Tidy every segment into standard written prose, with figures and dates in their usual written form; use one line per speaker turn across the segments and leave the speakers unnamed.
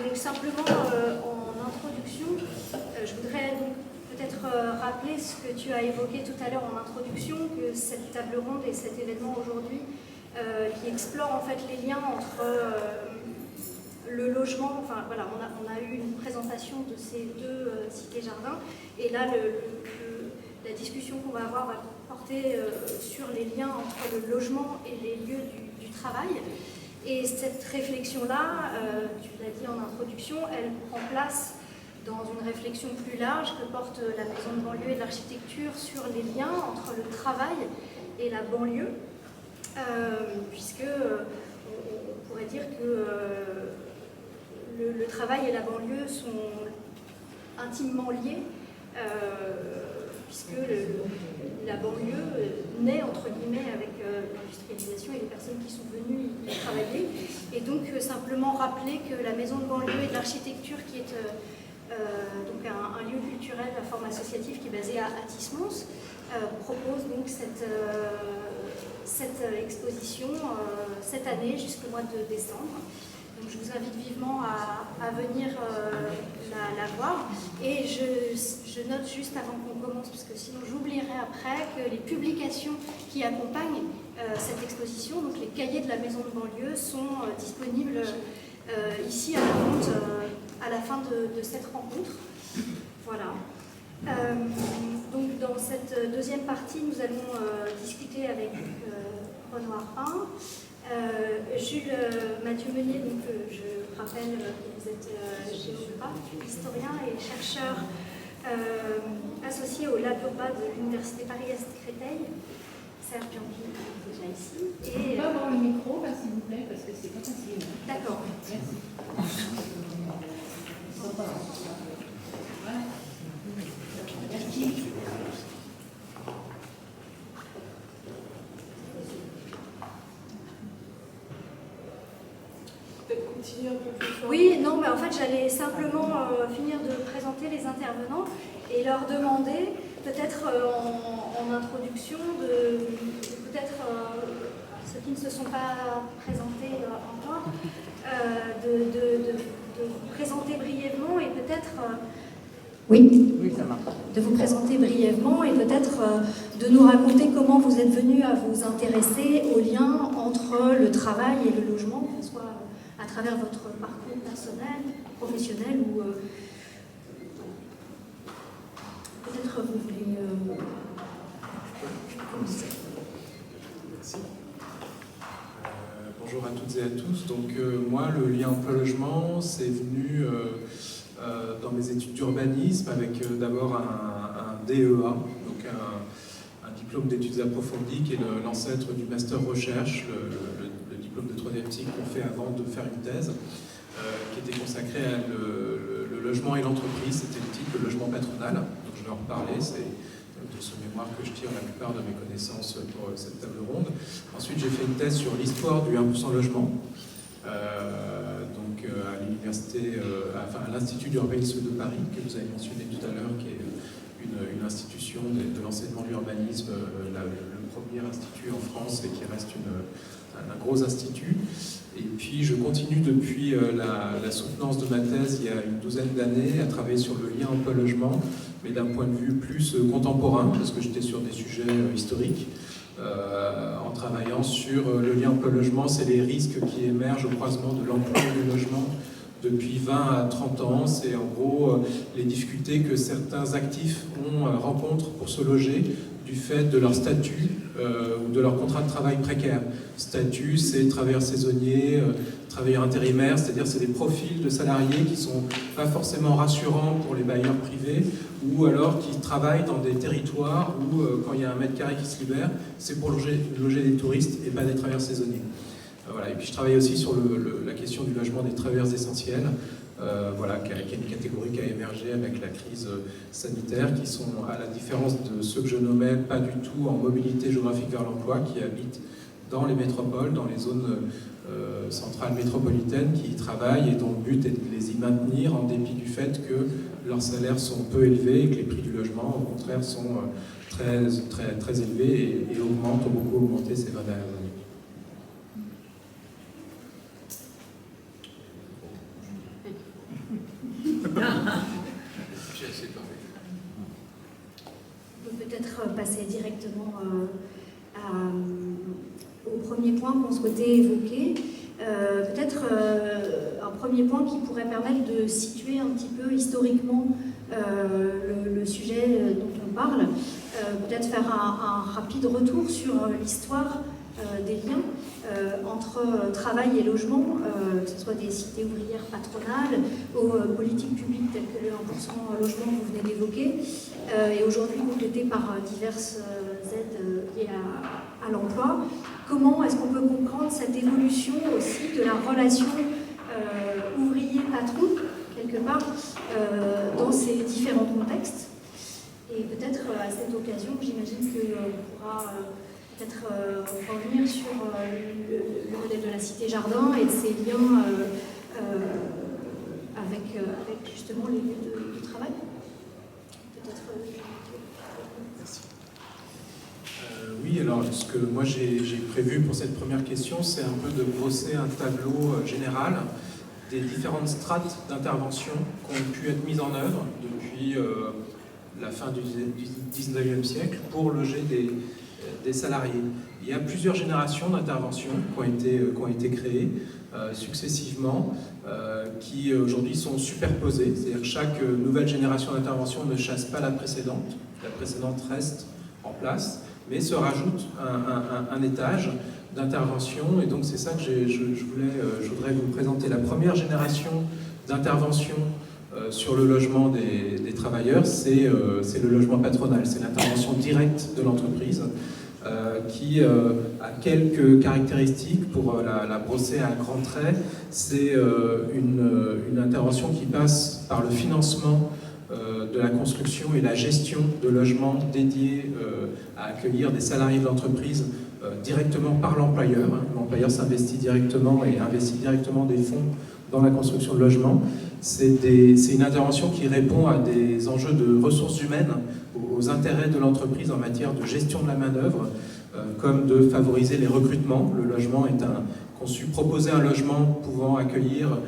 Donc simplement, en introduction, je voudrais donc peut-être rappeler ce que tu as évoqué tout à l'heure en introduction, que cette table ronde et cet événement aujourd'hui qui explore en fait les liens entre le logement, enfin voilà, on a eu une présentation de ces deux cités-jardins, et là la discussion qu'on va avoir va porter sur les liens entre le logement et les lieux du travail. Et cette réflexion-là, tu l'as dit en introduction, elle prend place dans une réflexion plus large que porte la Maison de banlieue et de l'architecture sur les liens entre le travail et la banlieue, puisque on pourrait dire que le travail et la banlieue sont intimement liés, puisque la banlieue naît entre guillemets avec l'industrialisation et les personnes qui sont venues y travailler. Et donc simplement rappeler que la Maison de banlieue et de l'architecture, qui est donc un lieu culturel à forme associative qui est basé à Athis-Mons, propose donc cette exposition cette année jusqu'au mois de décembre. Donc je vous invite vivement à venir la voir. Et je note juste avant qu'on commence, parce que sinon j'oublierai après, que les publications qui accompagnent cette exposition, donc les cahiers de la Maison de banlieue, sont disponibles ici à la vente à la fin de cette rencontre. Voilà. Donc dans cette deuxième partie, nous allons discuter avec Renoir 1. Jules Mathieu Meunier, donc, je rappelle que vous êtes géographe, historien et chercheur associé au Lab Urbain de l'Université Paris-Est-Créteil. Serge Bianchi est déjà ici.
Et... On peut avoir le micro, là, s'il vous plaît, parce que c'est pas facile.
D'accord.
Merci. Voilà. Merci.
Oui, non, mais en fait, j'allais simplement finir de présenter les intervenants et leur demander, peut-être en introduction, peut-être ceux qui ne se sont pas présentés encore, de vous présenter brièvement et peut-être...
Oui, ça marche.
De vous présenter brièvement et peut-être de nous raconter comment vous êtes venu à vous intéresser aux liens entre le travail et le logement, que ce soit à travers votre parcours personnel, professionnel ou peut-être vous voulez commencer.
Merci. Bonjour à toutes et à tous. Donc moi, le lien emploi-logement, c'est venu dans mes études d'urbanisme avec d'abord un DEA, donc un diplôme d'études approfondies qui est l'ancêtre du master recherche, le diplôme de troisième cycle qu'on fait avant de faire une thèse, qui était consacré à le logement et l'entreprise. C'était le titre, le logement patronal, donc je vais en reparler, c'est de ce mémoire que je tire la plupart de mes connaissances pour cette table ronde. Ensuite, j'ai fait une thèse sur l'histoire du 1% logement, donc à l'université, à l'Institut d'urbanisme de Paris, que vous avez mentionné tout à l'heure, qui est une institution de l'enseignement de l'urbanisme, le premier institut en France et qui reste un gros institut. Et puis je continue depuis la soutenance de ma thèse il y a une douzaine d'années à travailler sur le lien emploi-logement, mais d'un point de vue plus contemporain, parce que j'étais sur des sujets historiques, en travaillant sur le lien emploi-logement, c'est les risques qui émergent au croisement de l'emploi et du logement depuis 20 à 30 ans. C'est en gros les difficultés que certains actifs rencontrent pour se loger du fait de leur statut ou de leur contrat de travail précaire. Statut, c'est travailleur saisonnier, travailleur intérimaire, c'est-à-dire c'est des profils de salariés qui ne sont pas forcément rassurants pour les bailleurs privés, ou alors qui travaillent dans des territoires où quand il y a un mètre carré qui se libère, c'est pour loger des touristes et pas des travailleurs saisonniers. Voilà. Et puis je travaille aussi sur la question du logement des travailleurs essentiels, voilà, qui est une catégorie qui a émergé avec la crise sanitaire, qui sont, à la différence de ceux que je nommais, pas du tout en mobilité géographique vers l'emploi, qui habitent dans les métropoles, dans les zones centrales métropolitaines, qui y travaillent et dont le but est de les y maintenir en dépit du fait que leurs salaires sont peu élevés et que les prix du logement, au contraire, sont très élevés et ont beaucoup augmenté ces 20 dernières années.
peut-être passer directement au premier point qu'on souhaitait évoquer. Peut-être un premier point qui pourrait permettre de situer un petit peu historiquement le sujet dont on parle. Peut-être faire un rapide retour sur l'histoire des liens entre travail et logement, que ce soit des cités ouvrières patronales aux politiques publiques telles que le 1% logement que vous venez d'évoquer, et aujourd'hui complétées par diverses aides liées à l'emploi. Comment est-ce qu'on peut comprendre cette évolution aussi de la relation ouvrier-patron, quelque part, dans ces différents contextes? Et peut-être à cette occasion, j'imagine qu'on pourra peut-être revenir sur le modèle de la Cité Jardin et de ses liens avec justement les lieux de travail. Peut-être.
Merci. Oui, alors ce que moi j'ai prévu pour cette première question, c'est un peu de brosser un tableau général des différentes strates d'intervention qui ont pu être mises en œuvre depuis la fin du 19e siècle pour loger des salariés. Il y a plusieurs générations d'interventions qui ont été créées successivement, qui aujourd'hui sont superposées. C'est-à-dire que chaque nouvelle génération d'intervention ne chasse pas la précédente reste en place, mais se rajoute un étage d'intervention. Et donc c'est ça que je voudrais vous présenter. La première génération d'intervention sur le logement des travailleurs, c'est le logement patronal, c'est l'intervention directe de l'entreprise qui a quelques caractéristiques. Pour la brosser à grands traits, c'est une intervention qui passe par le financement de la construction et la gestion de logements dédiés à accueillir des salariés de l'entreprise directement par l'employeur. L'employeur s'investit directement et investit directement des fonds dans la construction de logements. C'est une intervention qui répond à des enjeux de ressources humaines, aux intérêts de l'entreprise en matière de gestion de la main-d'œuvre, comme de favoriser les recrutements. Le logement est conçu, proposer un logement pouvant accueillir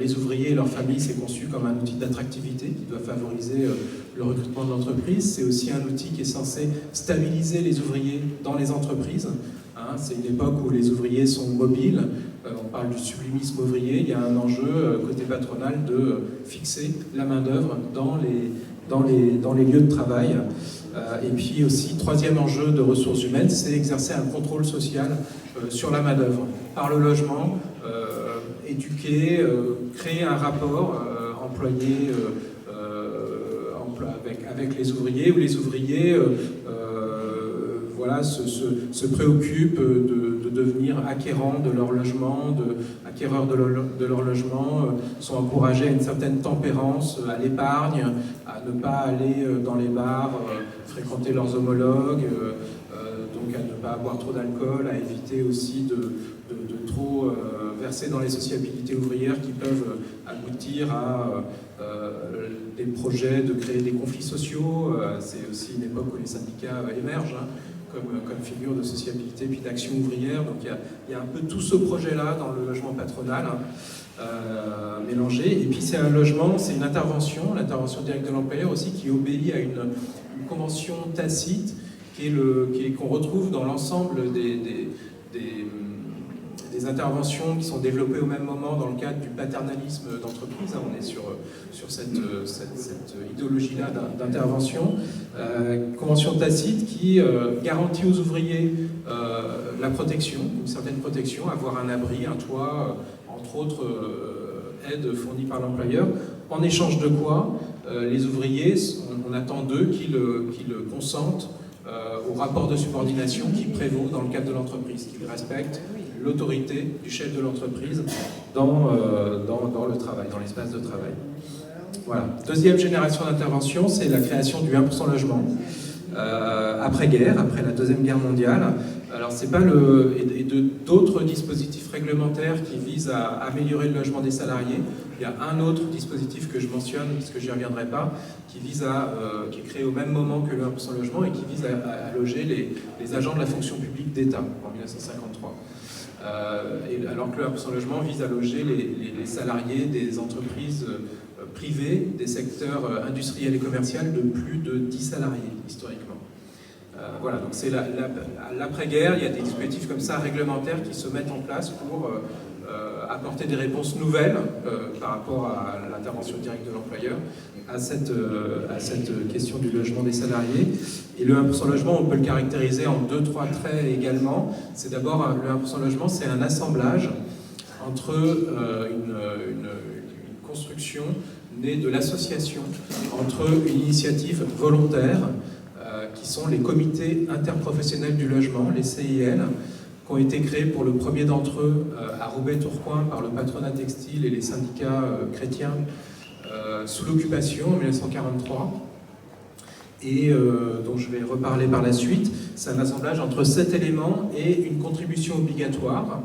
les ouvriers et leurs familles, c'est conçu comme un outil d'attractivité qui doit favoriser le recrutement de l'entreprise. C'est aussi un outil qui est censé stabiliser les ouvriers dans les entreprises. C'est une époque où les ouvriers sont mobiles. On parle du sublimisme ouvrier. Il y a un enjeu côté patronal de fixer la main-d'œuvre dans les lieux de travail. Et puis aussi, troisième enjeu de ressources humaines, c'est exercer un contrôle social sur la main-d'œuvre par le logement, éduquer, créer un rapport employé avec les ouvriers, où les ouvriers se préoccupent de devenir acquérants de leur logement, acquéreurs de leur logement, sont encouragés à une certaine tempérance, à l'épargne, à ne pas aller dans les bars, fréquenter leurs homologues, donc à ne pas boire trop d'alcool, à éviter aussi de trop verser dans les sociabilités ouvrières qui peuvent aboutir à des projets de créer des conflits sociaux. C'est aussi une époque où les syndicats émergent comme figure de sociabilité puis d'action ouvrière. Donc il y a un peu tout ce projet-là dans le logement patronal mélangé. Et puis c'est un logement, c'est une intervention, l'intervention directe de l'employeur aussi, qui obéit à une convention tacite qu'on retrouve dans l'ensemble des interventions qui sont développées au même moment dans le cadre du paternalisme d'entreprise. On est sur cette idéologie-là d'intervention. Convention tacite qui garantit aux ouvriers la protection, une certaine protection, avoir un abri, un toit, entre autres aides fournies par l'employeur. En échange de quoi, les ouvriers, on attend d'eux qu'ils consentent au rapport de subordination qui prévaut dans le cadre de l'entreprise, qu'ils respectent l'autorité du chef de l'entreprise dans le travail, dans l'espace de travail. Voilà. Deuxième génération d'intervention, c'est la création du 1% logement. Après-guerre, après la Deuxième Guerre mondiale. Alors c'est pas et d'autres dispositifs réglementaires qui visent à améliorer le logement des salariés. Il y a un autre dispositif que je mentionne, parce que j'y reviendrai pas, qui est créé au même moment que le 1% logement et qui vise à loger les agents de la fonction publique d'État en 1953. Alors que le 1% logement vise à loger les salariés des entreprises privées, des secteurs industriels et commerciaux de plus de 10 salariés, historiquement. Voilà, donc c'est l'après-guerre, il y a des dispositifs comme ça réglementaires qui se mettent en place pour apporter des réponses nouvelles par rapport à l'intervention directe de l'employeur à cette question du logement des salariés. Et le 1% logement, on peut le caractériser en 2-3 traits également. C'est d'abord, le 1% logement, c'est un assemblage entre une construction née de l'association, entre une initiative volontaire, qui sont les comités interprofessionnels du logement, les CIL, qui ont été créés pour le premier d'entre eux à Roubaix-Tourcoing par le patronat textile et les syndicats chrétiens sous l'occupation en 1943, et dont je vais reparler par la suite. C'est un assemblage entre 7 éléments et une contribution obligatoire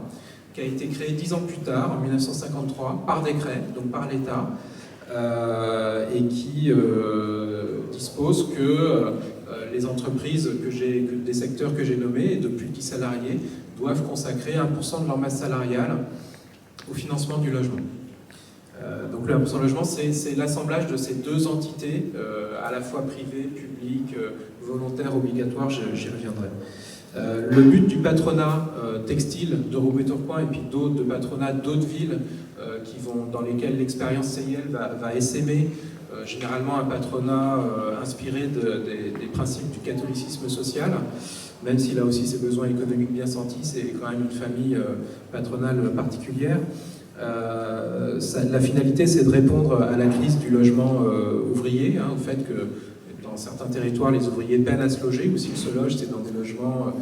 qui a été créée 10 ans plus tard, en 1953, par décret, donc par l'État, et qui dispose que les entreprises des secteurs que j'ai nommés, et de plus de 10 salariés, doivent consacrer 1% de leur masse salariale au financement du logement. Donc le 1% logement, c'est l'assemblage de ces deux entités, à la fois privées, publiques, volontaires, obligatoires, j'y reviendrai. Le but du patronat textile de Roubaix-Tourcoing et puis d'autres patronats d'autres villes dans lesquelles l'expérience CIL va essaimer généralement un patronat inspiré des principes du catholicisme social, même s'il a aussi ses besoins économiques bien sentis, c'est quand même une famille patronale particulière. La finalité, c'est de répondre à la crise du logement ouvrier, au fait que dans certains territoires, les ouvriers peinent à se loger, ou s'ils se logent, c'est dans des logements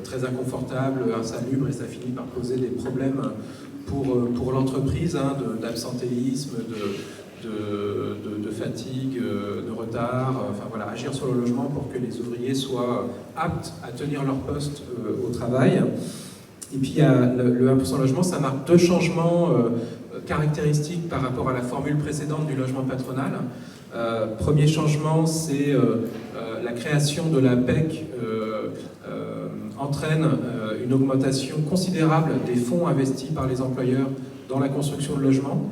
très inconfortables, insalubres, et ça finit par poser des problèmes pour l'entreprise, d'absentéisme, de fatigue, de retard, enfin voilà, agir sur le logement pour que les ouvriers soient aptes à tenir leur poste au travail. Et puis il y a le 1% logement, ça marque deux changements caractéristiques par rapport à la formule précédente du logement patronal. Premier changement, c'est la création de la PEC entraîne une augmentation considérable des fonds investis par les employeurs dans la construction de logements,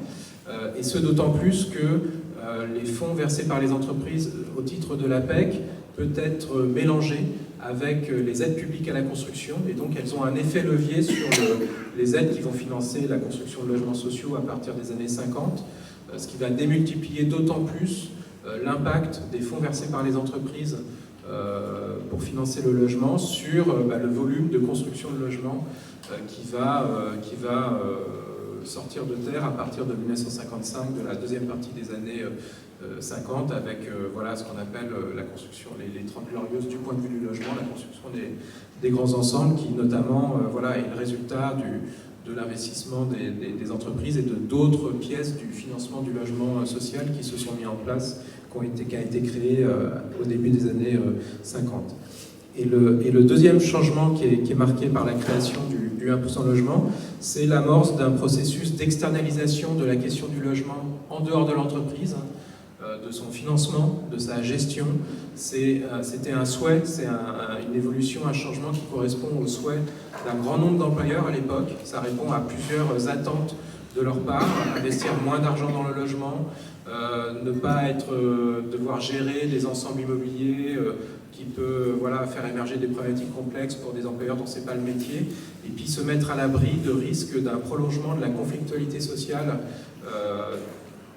et ce d'autant plus que les fonds versés par les entreprises au titre de la PEC peut être mélangé avec les aides publiques à la construction, et donc elles ont un effet levier sur les aides qui vont financer la construction de logements sociaux à partir des années 50, ce qui va démultiplier d'autant plus l'impact des fonds versés par les entreprises pour financer le logement sur le volume de construction de logements qui va sortir de terre à partir de 1955, de la deuxième partie des années 50, avec ce qu'on appelle la construction, les 30 glorieuses du point de vue du logement, la construction des grands ensembles qui notamment est le résultat de l'investissement des entreprises et de d'autres pièces du financement du logement social qui se sont mis en place, qui a été créé au début des années 50. Et le deuxième changement qui est marqué par la création du 1% logement, c'est l'amorce d'un processus d'externalisation de la question du logement en dehors de l'entreprise, de son financement, de sa gestion. C'était un souhait, c'est une évolution, un changement qui correspond au souhait d'un grand nombre d'employeurs à l'époque. Ça répond à plusieurs attentes de leur part, investir moins d'argent dans le logement, ne pas devoir gérer des ensembles immobiliers qui peut faire émerger des problématiques complexes pour des employeurs dont ce n'est pas le métier, et puis se mettre à l'abri de risque d'un prolongement de la conflictualité sociale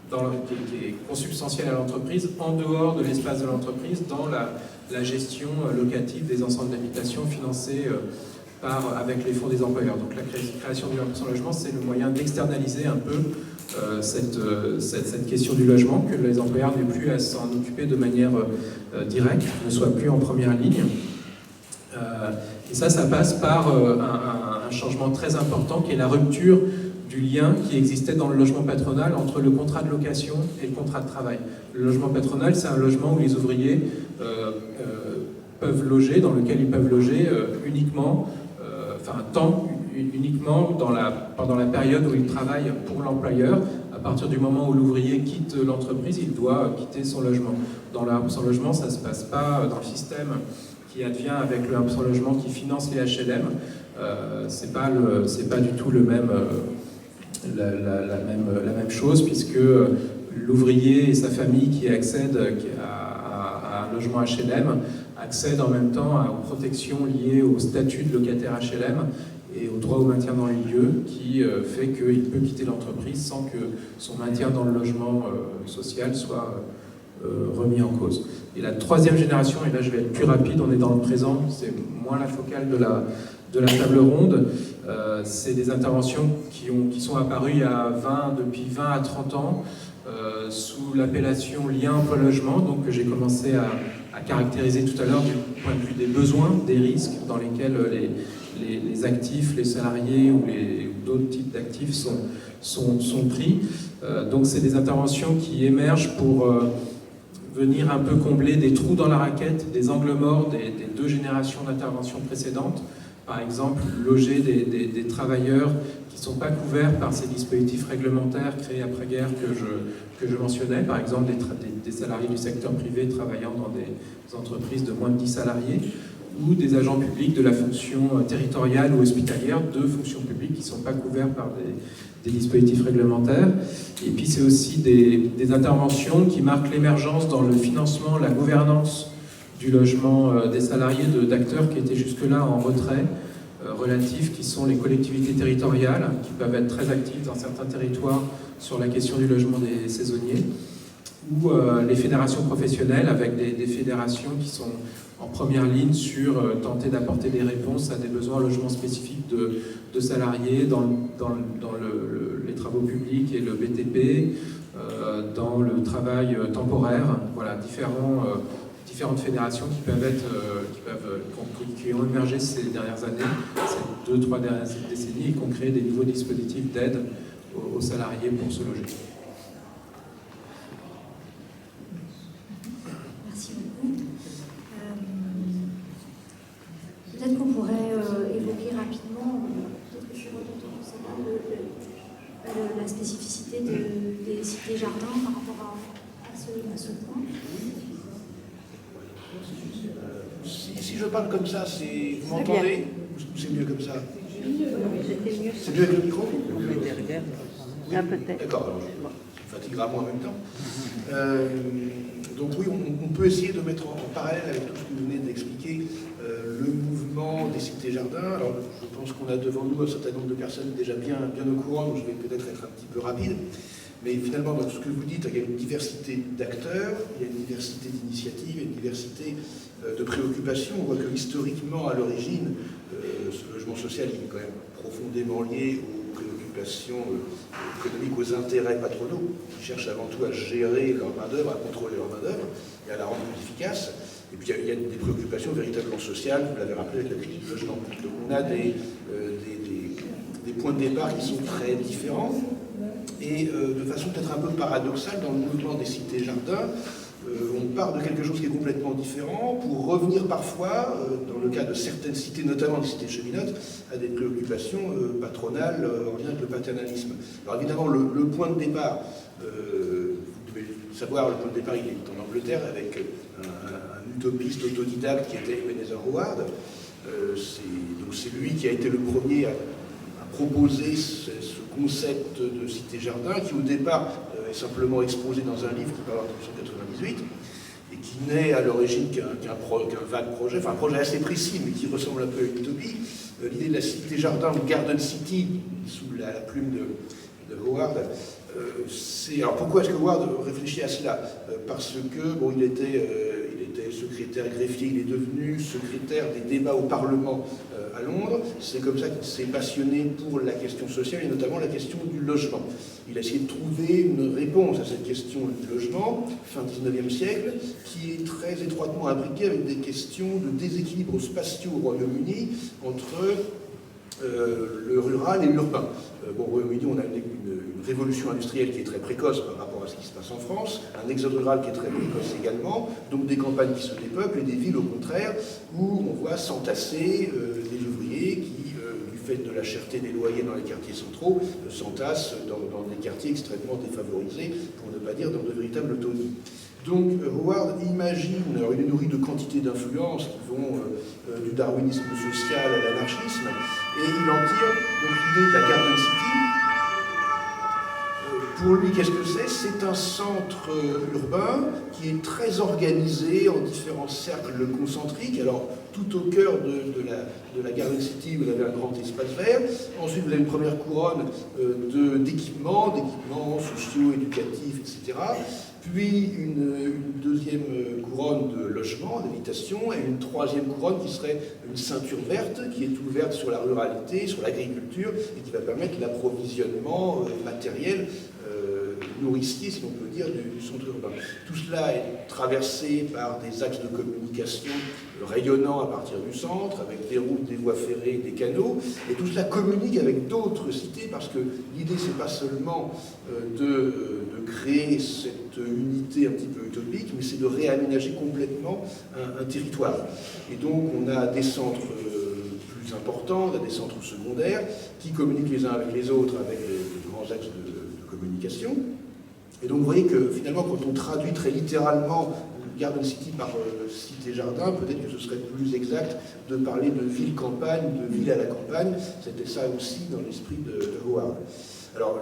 qui est consubstantielle à l'entreprise, en dehors de l'espace de l'entreprise, dans la gestion locative des ensembles d'habitation financés avec les fonds des employeurs. Donc la création du 1% logement, c'est le moyen d'externaliser un peu cette question du logement, que les employeurs n'aient plus à s'en occuper de manière directe, ne soient plus en première ligne. Et ça passe par un changement très important qui est la rupture du lien qui existait dans le logement patronal entre le contrat de location et le contrat de travail. Le logement patronal, c'est un logement où les ouvriers peuvent loger, dans lequel ils peuvent loger uniquement pendant la période où ils travaillent pour l'employeur. À partir du moment où l'ouvrier quitte l'entreprise, il doit quitter son logement. Dans le 1% logement, ça ne se passe pas dans le système qui advient avec le 1% logement qui finance les HLM. C'est pas du tout la même chose, puisque l'ouvrier et sa famille qui accèdent à un logement HLM accède en même temps aux protections liées au statut de locataire HLM et au droit au maintien dans les lieux, qui fait qu'il peut quitter l'entreprise sans que son maintien dans le logement social soit remis en cause. Et la troisième génération, et là je vais être plus rapide, on est dans le présent, c'est moins la focale de la table ronde, c'est des interventions qui sont apparues depuis 20 à 30 ans, sous l'appellation lien emploi-logement, donc que j'ai commencé à caractériser tout à l'heure du point de vue des besoins, des risques dans lesquels les actifs, les salariés ou d'autres types d'actifs sont pris. Donc c'est des interventions qui émergent pour venir un peu combler des trous dans la raquette, des angles morts des deux générations d'interventions précédentes. Par exemple, loger des travailleurs qui ne sont pas couverts par ces dispositifs réglementaires créés après-guerre que je mentionnais, par exemple des salariés du secteur privé travaillant dans des entreprises de moins de 10 salariés, ou des agents publics de la fonction territoriale ou hospitalière de fonctions publiques qui ne sont pas couverts par des dispositifs réglementaires. Et puis c'est aussi des interventions qui marquent l'émergence dans le financement, la gouvernance du logement des salariés d'acteurs qui étaient jusque-là en retrait relatifs, qui sont les collectivités territoriales, qui peuvent être très actives dans certains territoires sur la question du logement des saisonniers, ou les fédérations professionnelles, avec des fédérations qui sont en première ligne sur tenter d'apporter des réponses à des besoins en logement spécifiques de salariés dans les travaux publics et le BTP, dans le travail temporaire, voilà, différentes fédérations qui ont émergé ces dernières années, ces 2-3 dernières décennies, et qui ont créé des nouveaux dispositifs d'aide aux salariés pour se loger.
Merci beaucoup. Peut-être qu'on pourrait évoquer rapidement, peut-être que je suis redondante, je sais pas, la spécificité des cités-jardins par rapport à ce point.
Si je parle comme ça, vous m'entendez ou c'est mieux comme ça? C'est mieux avec le micro? Oui, peut-être. D'accord, alors je fatiguera moi en même temps. Donc oui, on peut essayer de mettre en parallèle avec tout ce que vous venez d'expliquer le mouvement des cités-jardins. Alors je pense qu'on a devant nous un certain nombre de personnes déjà bien au courant, donc je vais peut-être être un petit peu rapide. Mais finalement, dans ce que vous dites, il y a une diversité d'acteurs, il y a une diversité d'initiatives, il y a une diversité de préoccupations. On voit que historiquement, à l'origine, ce logement social il est quand même profondément lié aux préoccupations économiques, aux intérêts patronaux, qui cherchent avant tout à gérer leur main-d'œuvre, à contrôler leur main-d'œuvre et à la rendre plus efficace. Et puis il y a des préoccupations véritablement sociales, vous l'avez rappelé avec la crise du logement. Donc on a des points de départ qui sont très différents. Et de façon peut-être un peu paradoxale, dans le mouvement des cités-jardins, on part de quelque chose qui est complètement différent pour revenir parfois, dans le cas de certaines cités, notamment des cités cheminotes, à des préoccupations patronales en lien avec le paternalisme. Alors évidemment, le point de départ, vous devez savoir, le point de départ, il est en Angleterre avec un utopiste autodidacte qui était Ebenezer Howard. C'est lui qui a été le premier à proposer ce concept de cité-jardin qui au départ est simplement exposé dans un livre qui parle en 1998 et qui n'est à l'origine qu'un vague projet, enfin un projet assez précis mais qui ressemble un peu à une utopie. L'idée de la cité-jardin ou Garden City, sous la plume de Howard, alors pourquoi est-ce que Howard réfléchit à cela? Parce que bon, il était secrétaire greffier, il est devenu secrétaire des débats au Parlement à Londres. C'est comme ça qu'il s'est passionné pour la question sociale et notamment la question du logement. Il a essayé de trouver une réponse à cette question du logement, fin 19e siècle, qui est très étroitement imbriquée avec des questions de déséquilibre spatiaux au Royaume-Uni entre le rural et l'urbain. Au Royaume-Uni, on a une révolution industrielle qui est très précoce par rapport à ce qui se passe en France, un exode rural qui est très précoce également, donc des campagnes qui se dépeuplent et des villes au contraire où on voit s'entasser des ouvriers qui, du fait de la cherté des loyers dans les quartiers centraux, s'entassent dans des quartiers extrêmement défavorisés, pour ne pas dire dans de véritables taudis. Donc Howard imagine, alors il est nourri de quantités d'influences qui vont du darwinisme social à l'anarchisme, et il en tire donc l'idée de la Garden City Pour lui, qu'est-ce que c'est? C'est un centre urbain qui est très organisé en différents cercles concentriques. Alors, tout au cœur de la Garden City, vous avez un grand espace vert. Ensuite, vous avez une première couronne d'équipements sociaux, éducatifs, etc. Puis une deuxième couronne de logements, d'habitation, et une troisième couronne qui serait une ceinture verte, qui est ouverte sur la ruralité, sur l'agriculture, et qui va permettre l'approvisionnement matériel, nourricier, si l'on peut dire, du centre urbain. Tout cela est traversé par des axes de communication rayonnants à partir du centre, avec des routes, des voies ferrées, des canaux, et tout cela communique avec d'autres cités, parce que l'idée, c'est pas seulement de créer cette unité un petit peu utopique, mais c'est de réaménager complètement un territoire. Et donc, on a des centres plus importants, on a des centres secondaires, qui communiquent les uns avec les autres, avec de grands axes de communication. Et donc vous voyez que finalement, quand on traduit très littéralement Garden City par cité-jardin, peut-être que ce serait plus exact de parler de ville-campagne, de ville à la campagne. C'était ça aussi dans l'esprit de Howard. Alors,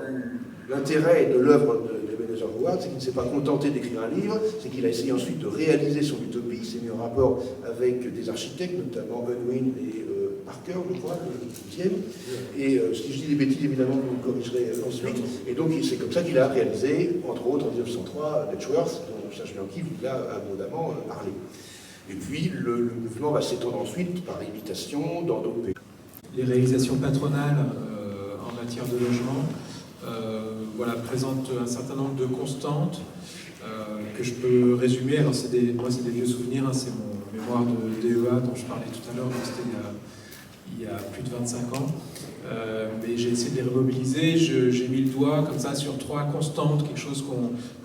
l'intérêt de l'œuvre d'Ebenezer Howard, c'est qu'il ne s'est pas contenté d'écrire un livre, c'est qu'il a essayé ensuite de réaliser son utopie. Il s'est mis en rapport avec des architectes, notamment Unwin et Parker, je crois, le deuxième. Et si je dis des bêtises, évidemment, vous me corrigerez ensuite. Et donc, c'est comme ça qu'il a réalisé, entre autres, en 1903, Letchworth, dont Serge Bianchi vous a abondamment parlé. Et puis, le mouvement va s'étendre ensuite par imitation dans d'autres pays.
Les réalisations patronales en matière de logement présentent un certain nombre de constantes que je peux résumer. Alors, c'est des vieux souvenirs, hein, c'est mon mémoire de DEA dont je parlais tout à l'heure, donc c'était il y a plus de 25 ans. Mais j'ai essayé de les remobiliser, j'ai mis le doigt comme ça sur trois constantes,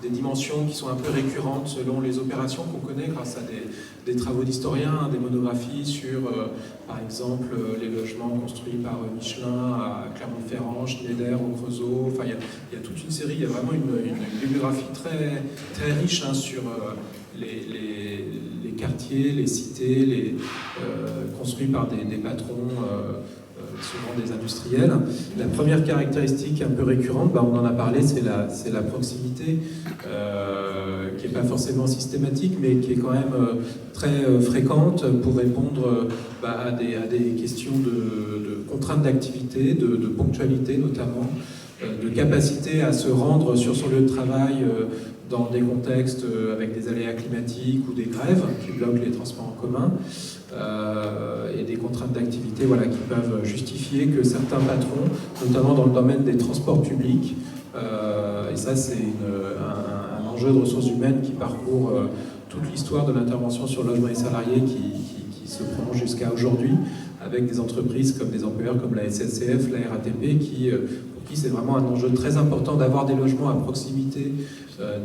des dimensions qui sont un peu récurrentes selon les opérations qu'on connaît grâce à des travaux d'historiens, des monographies sur, par exemple, les logements construits par Michelin à Clermont-Ferrand, Schneider au Creusot. Enfin, il y a toute une série, il y a vraiment une bibliographie très, très riche hein, sur les quartiers, les cités, construits par des patrons, souvent des industriels. La première caractéristique un peu récurrente, on en a parlé, c'est la proximité, qui n'est pas forcément systématique, mais qui est quand même très fréquente pour répondre à des questions de contraintes d'activité, de ponctualité notamment, de capacité à se rendre sur son lieu de travail dans des contextes avec des aléas climatiques ou des grèves qui bloquent les transports en commun, et des contraintes d'activité qui peuvent justifier que certains patrons, notamment dans le domaine des transports publics, et ça c'est un enjeu de ressources humaines qui parcourt toute l'histoire de l'intervention sur le logement et salariés qui se prolonge jusqu'à aujourd'hui, avec des entreprises comme des employeurs comme la SNCF, la RATP, pour qui c'est vraiment un enjeu très important d'avoir des logements à proximité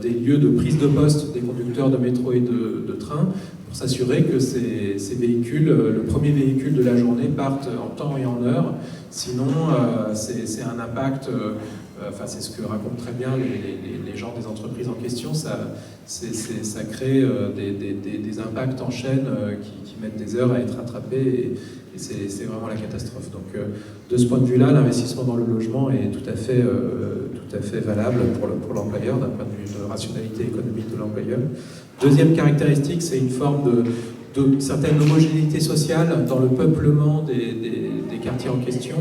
des lieux de prise de poste des conducteurs de métro et de train, pour s'assurer que ces véhicules, le premier véhicule de la journée, partent en temps et en heure. Sinon, c'est un impact, c'est ce que racontent très bien les gens des entreprises en question, ça crée des impacts en chaîne qui mettent des heures à être rattrapés, et c'est vraiment la catastrophe. Donc, de ce point de vue-là, l'investissement dans le logement est tout à fait valable pour l'employeur, d'un point de vue de rationalité économique de l'employeur. Deuxième caractéristique, c'est une forme de certaine homogénéité sociale dans le peuplement des quartiers en question,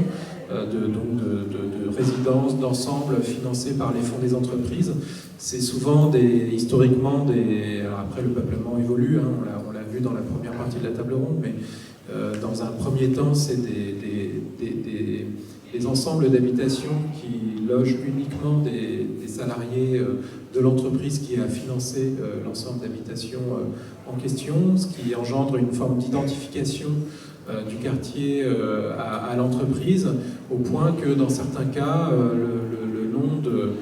de résidences, d'ensembles financés par les fonds des entreprises. C'est souvent historiquement alors après le peuplement évolue, hein, on l'a vu dans la première partie de la table ronde, mais dans un premier temps, c'est des ensembles d'habitations qui logent uniquement des salariés de l'entreprise qui a financé l'ensemble d'habitations en question, ce qui engendre une forme d'identification du quartier à l'entreprise, au point que dans certains cas, le nom de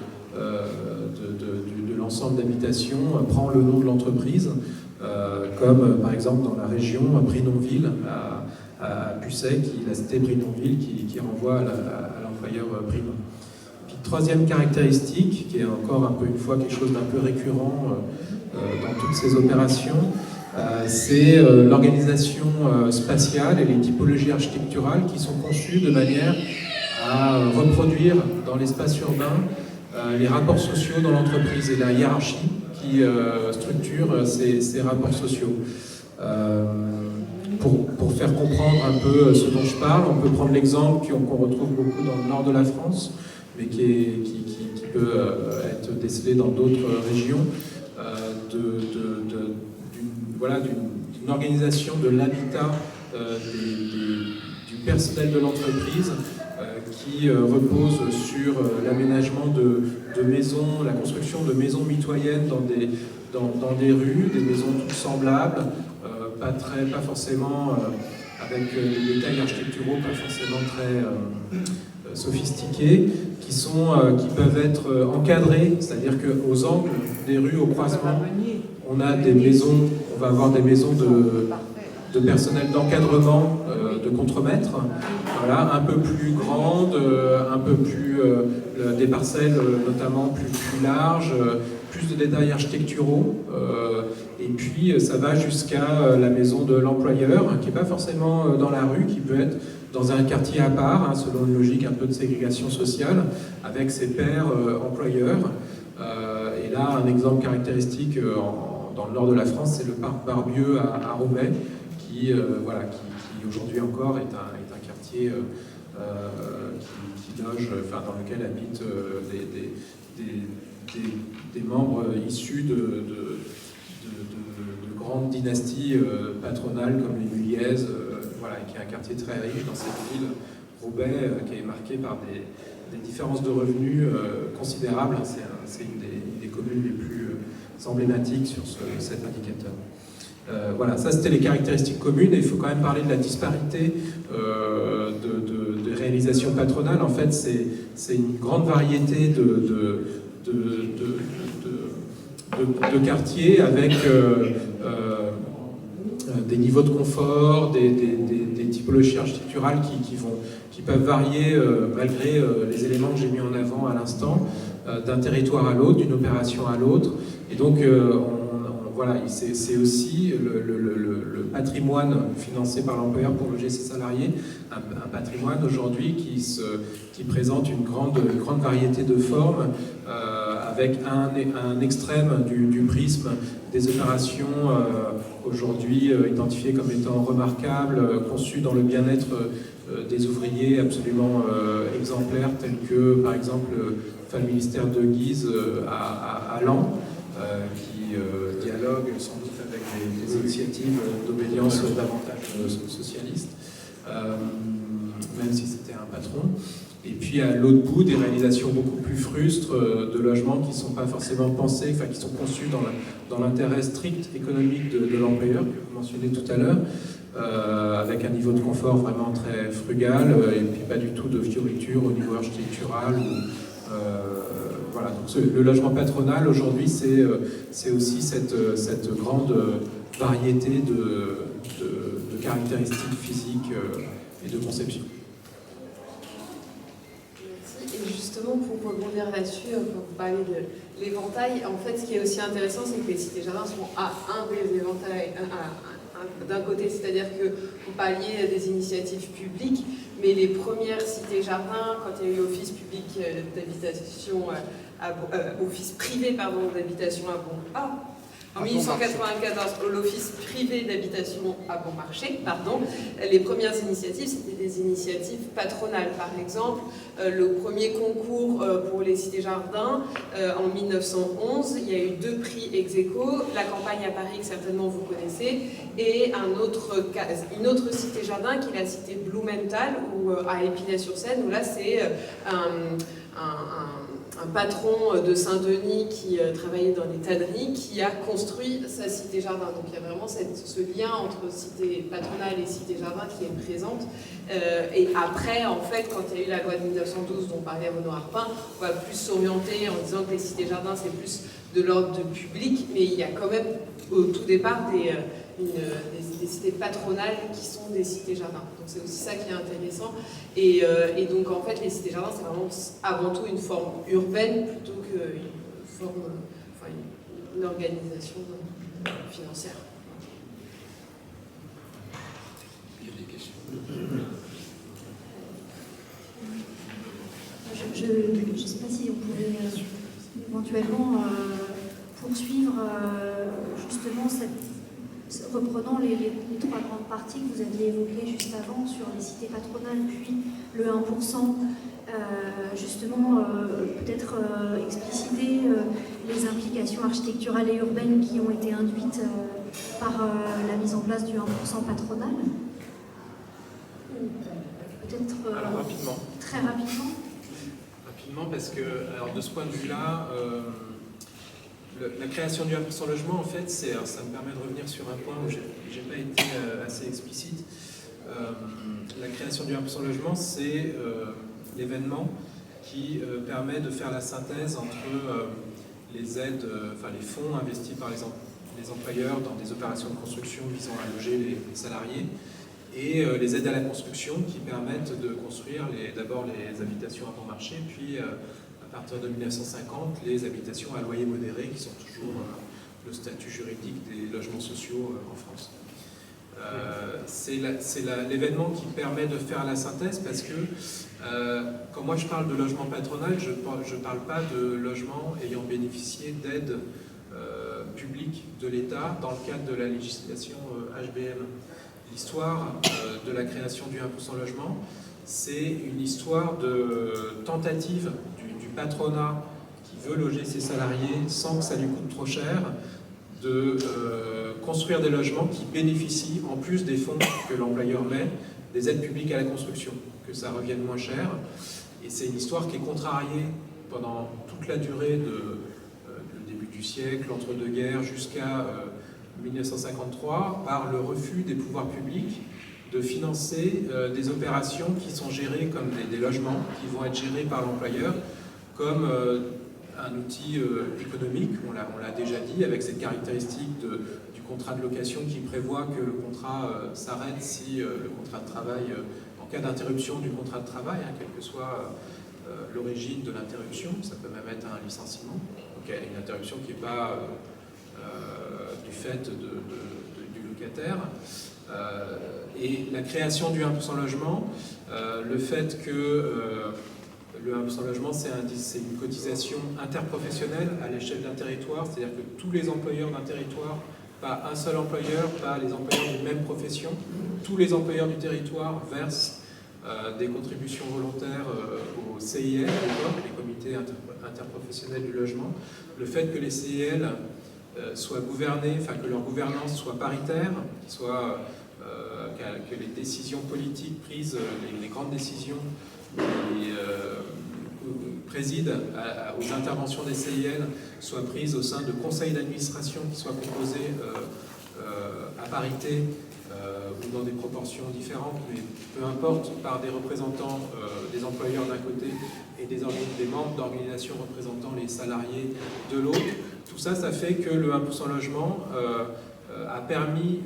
l'ensemble d'habitations prend le nom de l'entreprise, comme par exemple dans la région Brinonville, à Pucet, la cité Brinonville qui renvoie à l'employeur Brinon. Puis troisième caractéristique, qui est encore un peu une fois quelque chose d'un peu récurrent dans toutes ces opérations, c'est l'organisation spatiale et les typologies architecturales qui sont conçues de manière à reproduire dans l'espace urbain les rapports sociaux dans l'entreprise et la hiérarchie qui structure ces rapports sociaux. Pour faire comprendre un peu ce dont je parle, on peut prendre l'exemple qu'on retrouve beaucoup dans le nord de la France, mais qui peut être décelé dans d'autres régions, d'une organisation de l'habitat du personnel de l'entreprise qui repose sur l'aménagement de maisons, la construction de maisons mitoyennes dans des rues, des maisons toutes semblables, pas forcément avec des détails architecturaux pas forcément très sophistiqués, qui peuvent être encadrés, c'est-à-dire qu'aux angles des rues, au croisement, on va avoir des maisons de personnel d'encadrement de contremaîtres, voilà, un peu plus grandes, un peu plus des parcelles notamment plus larges, plus de détails architecturaux, et puis ça va jusqu'à la maison de l'employeur, qui n'est pas forcément dans la rue, qui peut être dans un quartier à part, selon une logique un peu de ségrégation sociale, avec ses pairs employeurs. Et là, un exemple caractéristique dans le nord de la France, c'est le parc Barbieux à Roubaix, qui aujourd'hui encore est un quartier qui loge, dans lequel habitent des membres issus de grandes dynasties patronales comme les Muliez, qui est un quartier très riche dans cette ville, Roubaix, qui est marqué par des différences de revenus considérables. C'est une des communes les plus emblématiques sur cet indicateur. Voilà, ça c'était les caractéristiques communes, et il faut quand même parler de la disparité de réalisations patronales. En fait, c'est une grande variété de quartiers avec des niveaux de confort, des typologies architecturales qui peuvent varier malgré les éléments que j'ai mis en avant à l'instant, d'un territoire à l'autre, d'une opération à l'autre. Et donc, c'est aussi le patrimoine financé par l'employeur pour loger ses salariés, un patrimoine aujourd'hui qui présente une grande variété de formes, avec un extrême du prisme des opérations aujourd'hui identifiées comme étant remarquables, conçues dans le bien-être des ouvriers absolument exemplaires, tels que par exemple le ministère de Guise à Laon, qui dialogue sans doute avec des initiatives d'obédience davantage socialistes, même si c'était un patron. Et puis à l'autre bout, des réalisations beaucoup plus frustres de logements qui ne sont pas forcément pensés, qui sont conçus dans l'intérêt strict économique de l'employeur, que vous mentionnez tout à l'heure, avec un niveau de confort vraiment très frugal, et puis pas du tout de fioriture au niveau architectural. Donc le logement patronal aujourd'hui, c'est aussi cette grande variété de caractéristiques physiques et de conception.
Et justement, pour rebondir là-dessus, pour vous parler de l'éventail, en fait, ce qui est aussi intéressant, c'est que les cités-jardins sont à un des éventails, d'un côté, c'est-à-dire que vous parliez des initiatives publiques, mais les premières cités-jardins, quand il y a eu office public d'habitation, office privé d'habitation à Bon. En 1894, l'office privé d'habitation à Bon Marché, les premières initiatives, c'était des initiatives patronales. Par exemple, le premier concours pour les cités-jardins, en 1911, il y a eu 2 prix ex aequo, la campagne à Paris, que certainement vous connaissez, et une autre cité-jardin, qui est la cité Blumenthal, à Épinay-sur-Seine, où là, c'est un patron de Saint-Denis qui travaillait dans les tanneries, qui a construit sa cité-jardin. Donc il y a vraiment ce lien entre cité patronale et cité-jardin qui est présente. Et après, en fait, quand il y a eu la loi de 1912 dont parlait Renaud Arpin, on va plus s'orienter en disant que les cités-jardins, c'est plus de l'ordre de public, mais il y a quand même, au tout départ, des cités patronales qui sont des cités-jardins. Donc c'est aussi ça qui est intéressant. Et donc en fait, les cités-jardins, c'est vraiment avant tout une forme urbaine plutôt qu'une forme, une organisation financière.
Il y a des questions.
Je ne sais pas si on pouvait éventuellement poursuivre justement reprenant les trois grandes parties que vous aviez évoquées juste avant sur les cités patronales, puis le 1%, justement peut-être expliciter les implications architecturales et urbaines qui ont été induites par la mise en place du 1% patronal. Peut-être
Alors rapidement.
Très rapidement.
Rapidement parce que, alors de ce point de vue-là, la création du 1% logement, en fait, ça me permet de revenir sur un point où j'ai pas été assez explicite. La création du 1% logement, c'est l'événement qui permet de faire la synthèse entre les aides, les fonds investis par les employeurs dans des opérations de construction visant à loger les salariés et les aides à la construction qui permettent de construire d'abord les habitations à bon marché, puis à partir de 1950, les habitations à loyer modéré qui sont toujours le statut juridique des logements sociaux en France. C'est l'événement qui permet de faire la synthèse parce que quand moi je parle de logement patronal, je ne parle pas de logement ayant bénéficié d'aides publiques de l'État dans le cadre de la législation HBM. L'histoire de la création du 1% logement, c'est une histoire de tentative du patronat qui veut loger ses salariés sans que ça lui coûte trop cher, de construire des logements qui bénéficient, en plus des fonds que l'employeur met, des aides publiques à la construction, que ça revienne moins cher. Et c'est une histoire qui est contrariée pendant toute la durée du début du siècle, l'entre-deux-guerres, jusqu'à 1953, par le refus des pouvoirs publics de financer des opérations qui sont gérées comme des logements, qui vont être gérés par l'employeur, comme un outil économique, on l'a déjà dit, avec cette caractéristique du contrat de location qui prévoit que le contrat s'arrête si le contrat de travail, en cas d'interruption du contrat de travail, quelle que soit l'origine de l'interruption, ça peut même être un licenciement, donc une interruption qui n'est pas du fait du locataire. Et la création du 1% logement, le fait que le 1% logement, c'est une cotisation interprofessionnelle à l'échelle d'un territoire, c'est-à-dire que tous les employeurs d'un territoire, pas un seul employeur, pas les employeurs d'une même profession, tous les employeurs du territoire versent des contributions volontaires au CIL, à l'époque, les comités interprofessionnels du logement. Le fait que les CIL soient gouvernés, que leur gouvernance soit paritaire, que les décisions politiques prises, les grandes décisions président aux interventions des CIL soient prises au sein de conseils d'administration qui soient composés à parité ou dans des proportions différentes, mais peu importe, par des représentants des employeurs d'un côté et des membres d'organisations représentant les salariés de l'autre. Tout ça, ça fait que le 1% logement a permis,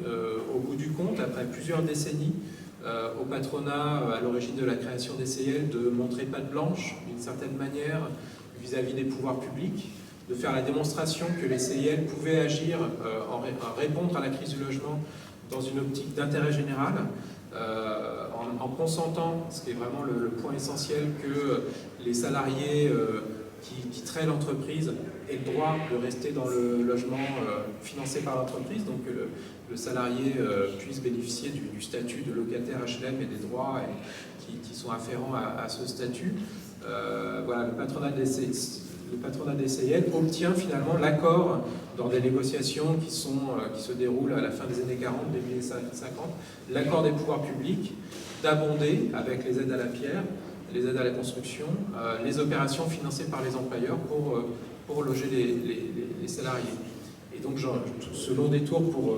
au bout du compte, après plusieurs décennies, au patronat, à l'origine de la création des CIL, de montrer patte blanche, d'une certaine manière, vis-à-vis des pouvoirs publics, de faire la démonstration que les CIL pouvaient agir en répondre à la crise du logement dans une optique d'intérêt général, en consentant, ce qui est vraiment le point essentiel, que les salariés qui créent l'entreprise aient le droit de rester dans le logement financé par l'entreprise, donc que le salarié puisse bénéficier du statut de locataire HLM et des droits qui sont afférents à ce statut. Voilà, le patronat des CIL obtient finalement l'accord dans des négociations qui se déroulent à la fin des années 40, début des années 50, l'accord des pouvoirs publics d'abonder avec les aides à la pierre, les aides à la construction, les opérations financées par les employeurs pour loger les salariés. Et donc, ce long détour pour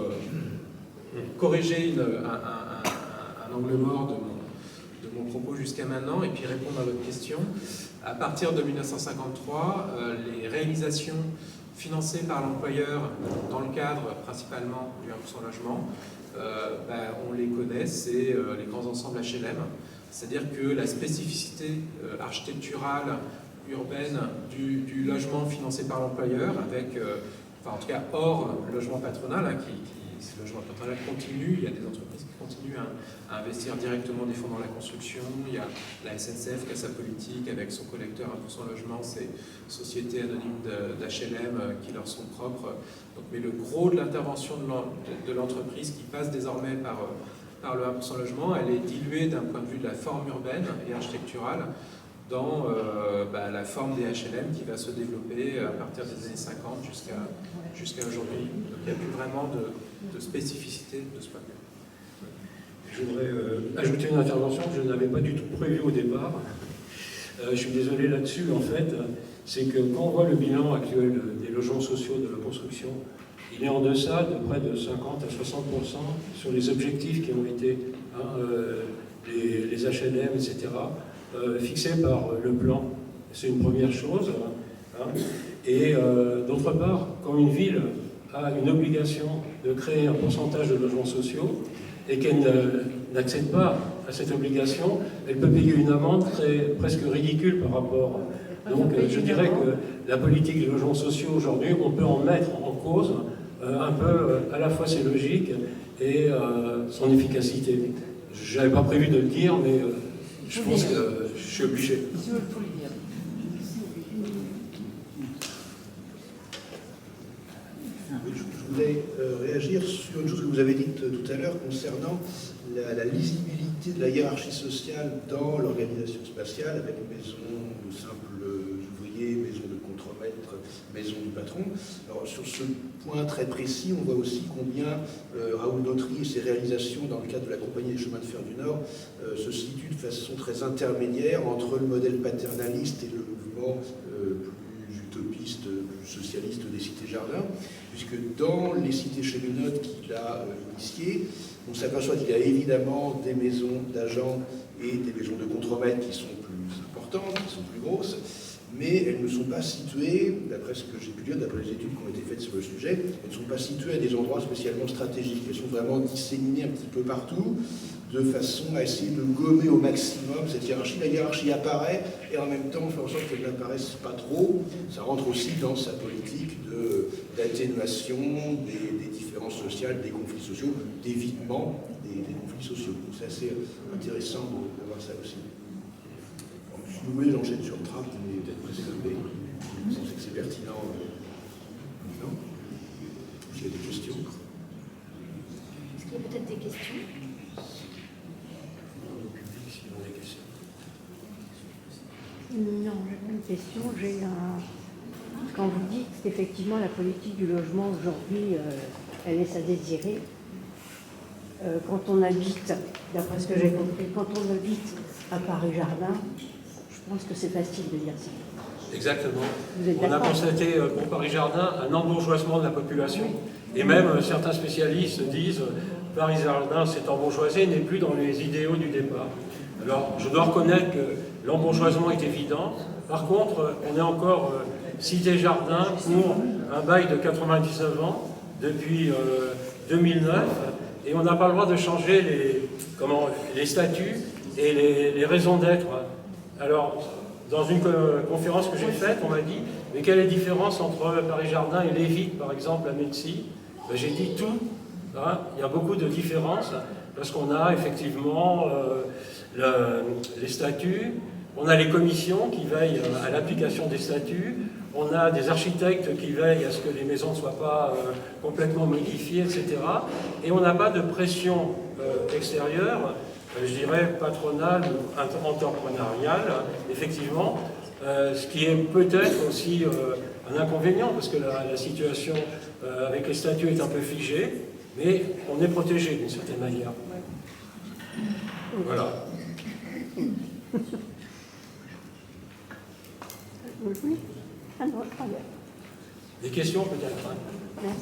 corriger un angle mort de mon propos jusqu'à maintenant et puis répondre à votre question. À partir de 1953, les réalisations financées par l'employeur dans le cadre principalement du 1% logement, on les connaît, c'est les grands ensembles HLM. C'est-à-dire que la spécificité architecturale, urbaine du logement financé par l'employeur, avec, en tout cas hors logement patronal, qui ces logements patronales continuent, il y a des entreprises qui continuent à investir directement des fonds dans la construction. Il y a la SNCF qui a sa politique avec son collecteur 1% logement, c'est sociétés anonymes d'HLM qui leur sont propres. Donc, mais le gros de l'intervention de l'entreprise qui passe désormais par le 1% logement, elle est diluée d'un point de vue de la forme urbaine et architecturale dans la forme des HLM qui va se développer à partir des années 50 jusqu'à aujourd'hui. Donc il n'y a plus vraiment de spécificité de ce point de vue.
Je voudrais ajouter une intervention que je n'avais pas du tout prévue au départ. Je suis désolé là-dessus, en fait. C'est que quand on voit le bilan actuel des logements sociaux de la construction, il est en deçà de près de 50 à 60% sur les objectifs qui ont été, les HLM, etc., fixés par le plan. C'est une première chose. Et d'autre part, quand une ville a une obligation de créer un pourcentage de logements sociaux et qu'elle n'accède pas à cette obligation, elle peut payer une amende presque ridicule par rapport. Donc je dirais que la politique des logements sociaux aujourd'hui, on peut en mettre en cause un peu à la fois ses logiques et son efficacité. Je n'avais pas prévu de le dire, mais je pense que je suis obligé.
Je voulais réagir sur une chose que vous avez dite tout à l'heure concernant la lisibilité de la hiérarchie sociale dans l'organisation spatiale, avec maison de simples ouvriers, maison de contremaître, maison du patron. Alors sur ce point très précis, on voit aussi combien Raoul Dautry et ses réalisations dans le cadre de la Compagnie des chemins de fer du Nord se situent de façon très intermédiaire entre le modèle paternaliste et le mouvement plus utopiste, plus socialiste des cités-jardins, puisque dans les cités cheminotes qu'il a initiées, on s'aperçoit qu'il y a évidemment des maisons d'agents et des maisons de contremaîtres qui sont plus importantes, qui sont plus grosses, mais elles ne sont pas situées, d'après ce que j'ai pu lire, d'après les études qui ont été faites sur le sujet, elles ne sont pas situées à des endroits spécialement stratégiques. Elles sont vraiment disséminées un petit peu partout, de façon à essayer de gommer au maximum cette hiérarchie. La hiérarchie apparaît, et en même temps, on fait en sorte qu'elle n'apparaisse pas trop. Ça rentre aussi dans sa politique d'atténuation des différences sociales, des conflits sociaux, d'évitement des conflits sociaux. Donc c'est assez intéressant de voir ça aussi. Si vous voulez, j'enchaîne sur Trapp, mais peut-être précédé. Je pense que c'est pertinent. Non ? S'il y a des questions.
Est-ce qu'il y a peut-être des questions ?
Non, j'ai pas une question. Quand vous dites qu'effectivement la politique du logement aujourd'hui, elle laisse à désirer, quand on habite, d'après ce que j'ai compris, quand on habite à Paris-Jardin, je pense que c'est facile de dire ça.
Exactement.
Vous êtes
On a
d'accord ?
constaté pour Paris-Jardin un embourgeoisement de la population. Et même certains spécialistes disent Paris-Jardin s'est embourgeoisé, n'est plus dans les idéaux du départ. Alors, je dois reconnaître que l'embourgeoisement est évident. Par contre, on est encore cité-jardin pour un bail de 99 ans depuis 2009 et on n'a pas le droit de changer les statuts et les raisons d'être. Alors, dans une conférence que j'ai faite, on m'a dit mais quelle est la différence entre Paris-Jardin et Lévique, par exemple, à Metzy? Ben, j'ai dit tout. Hein, il y a beaucoup de différences parce qu'on a effectivement les statuts, on a les commissions qui veillent à l'application des statuts, on a des architectes qui veillent à ce que les maisons ne soient pas complètement modifiées, etc. Et on n'a pas de pression extérieure, je dirais patronale ou entrepreneuriale, effectivement, ce qui est peut-être aussi un inconvénient, parce que la situation avec les statuts est un peu figée, mais on est protégé d'une certaine manière. Voilà.
Oui. Alors,
Des questions peut-être, hein?
merci.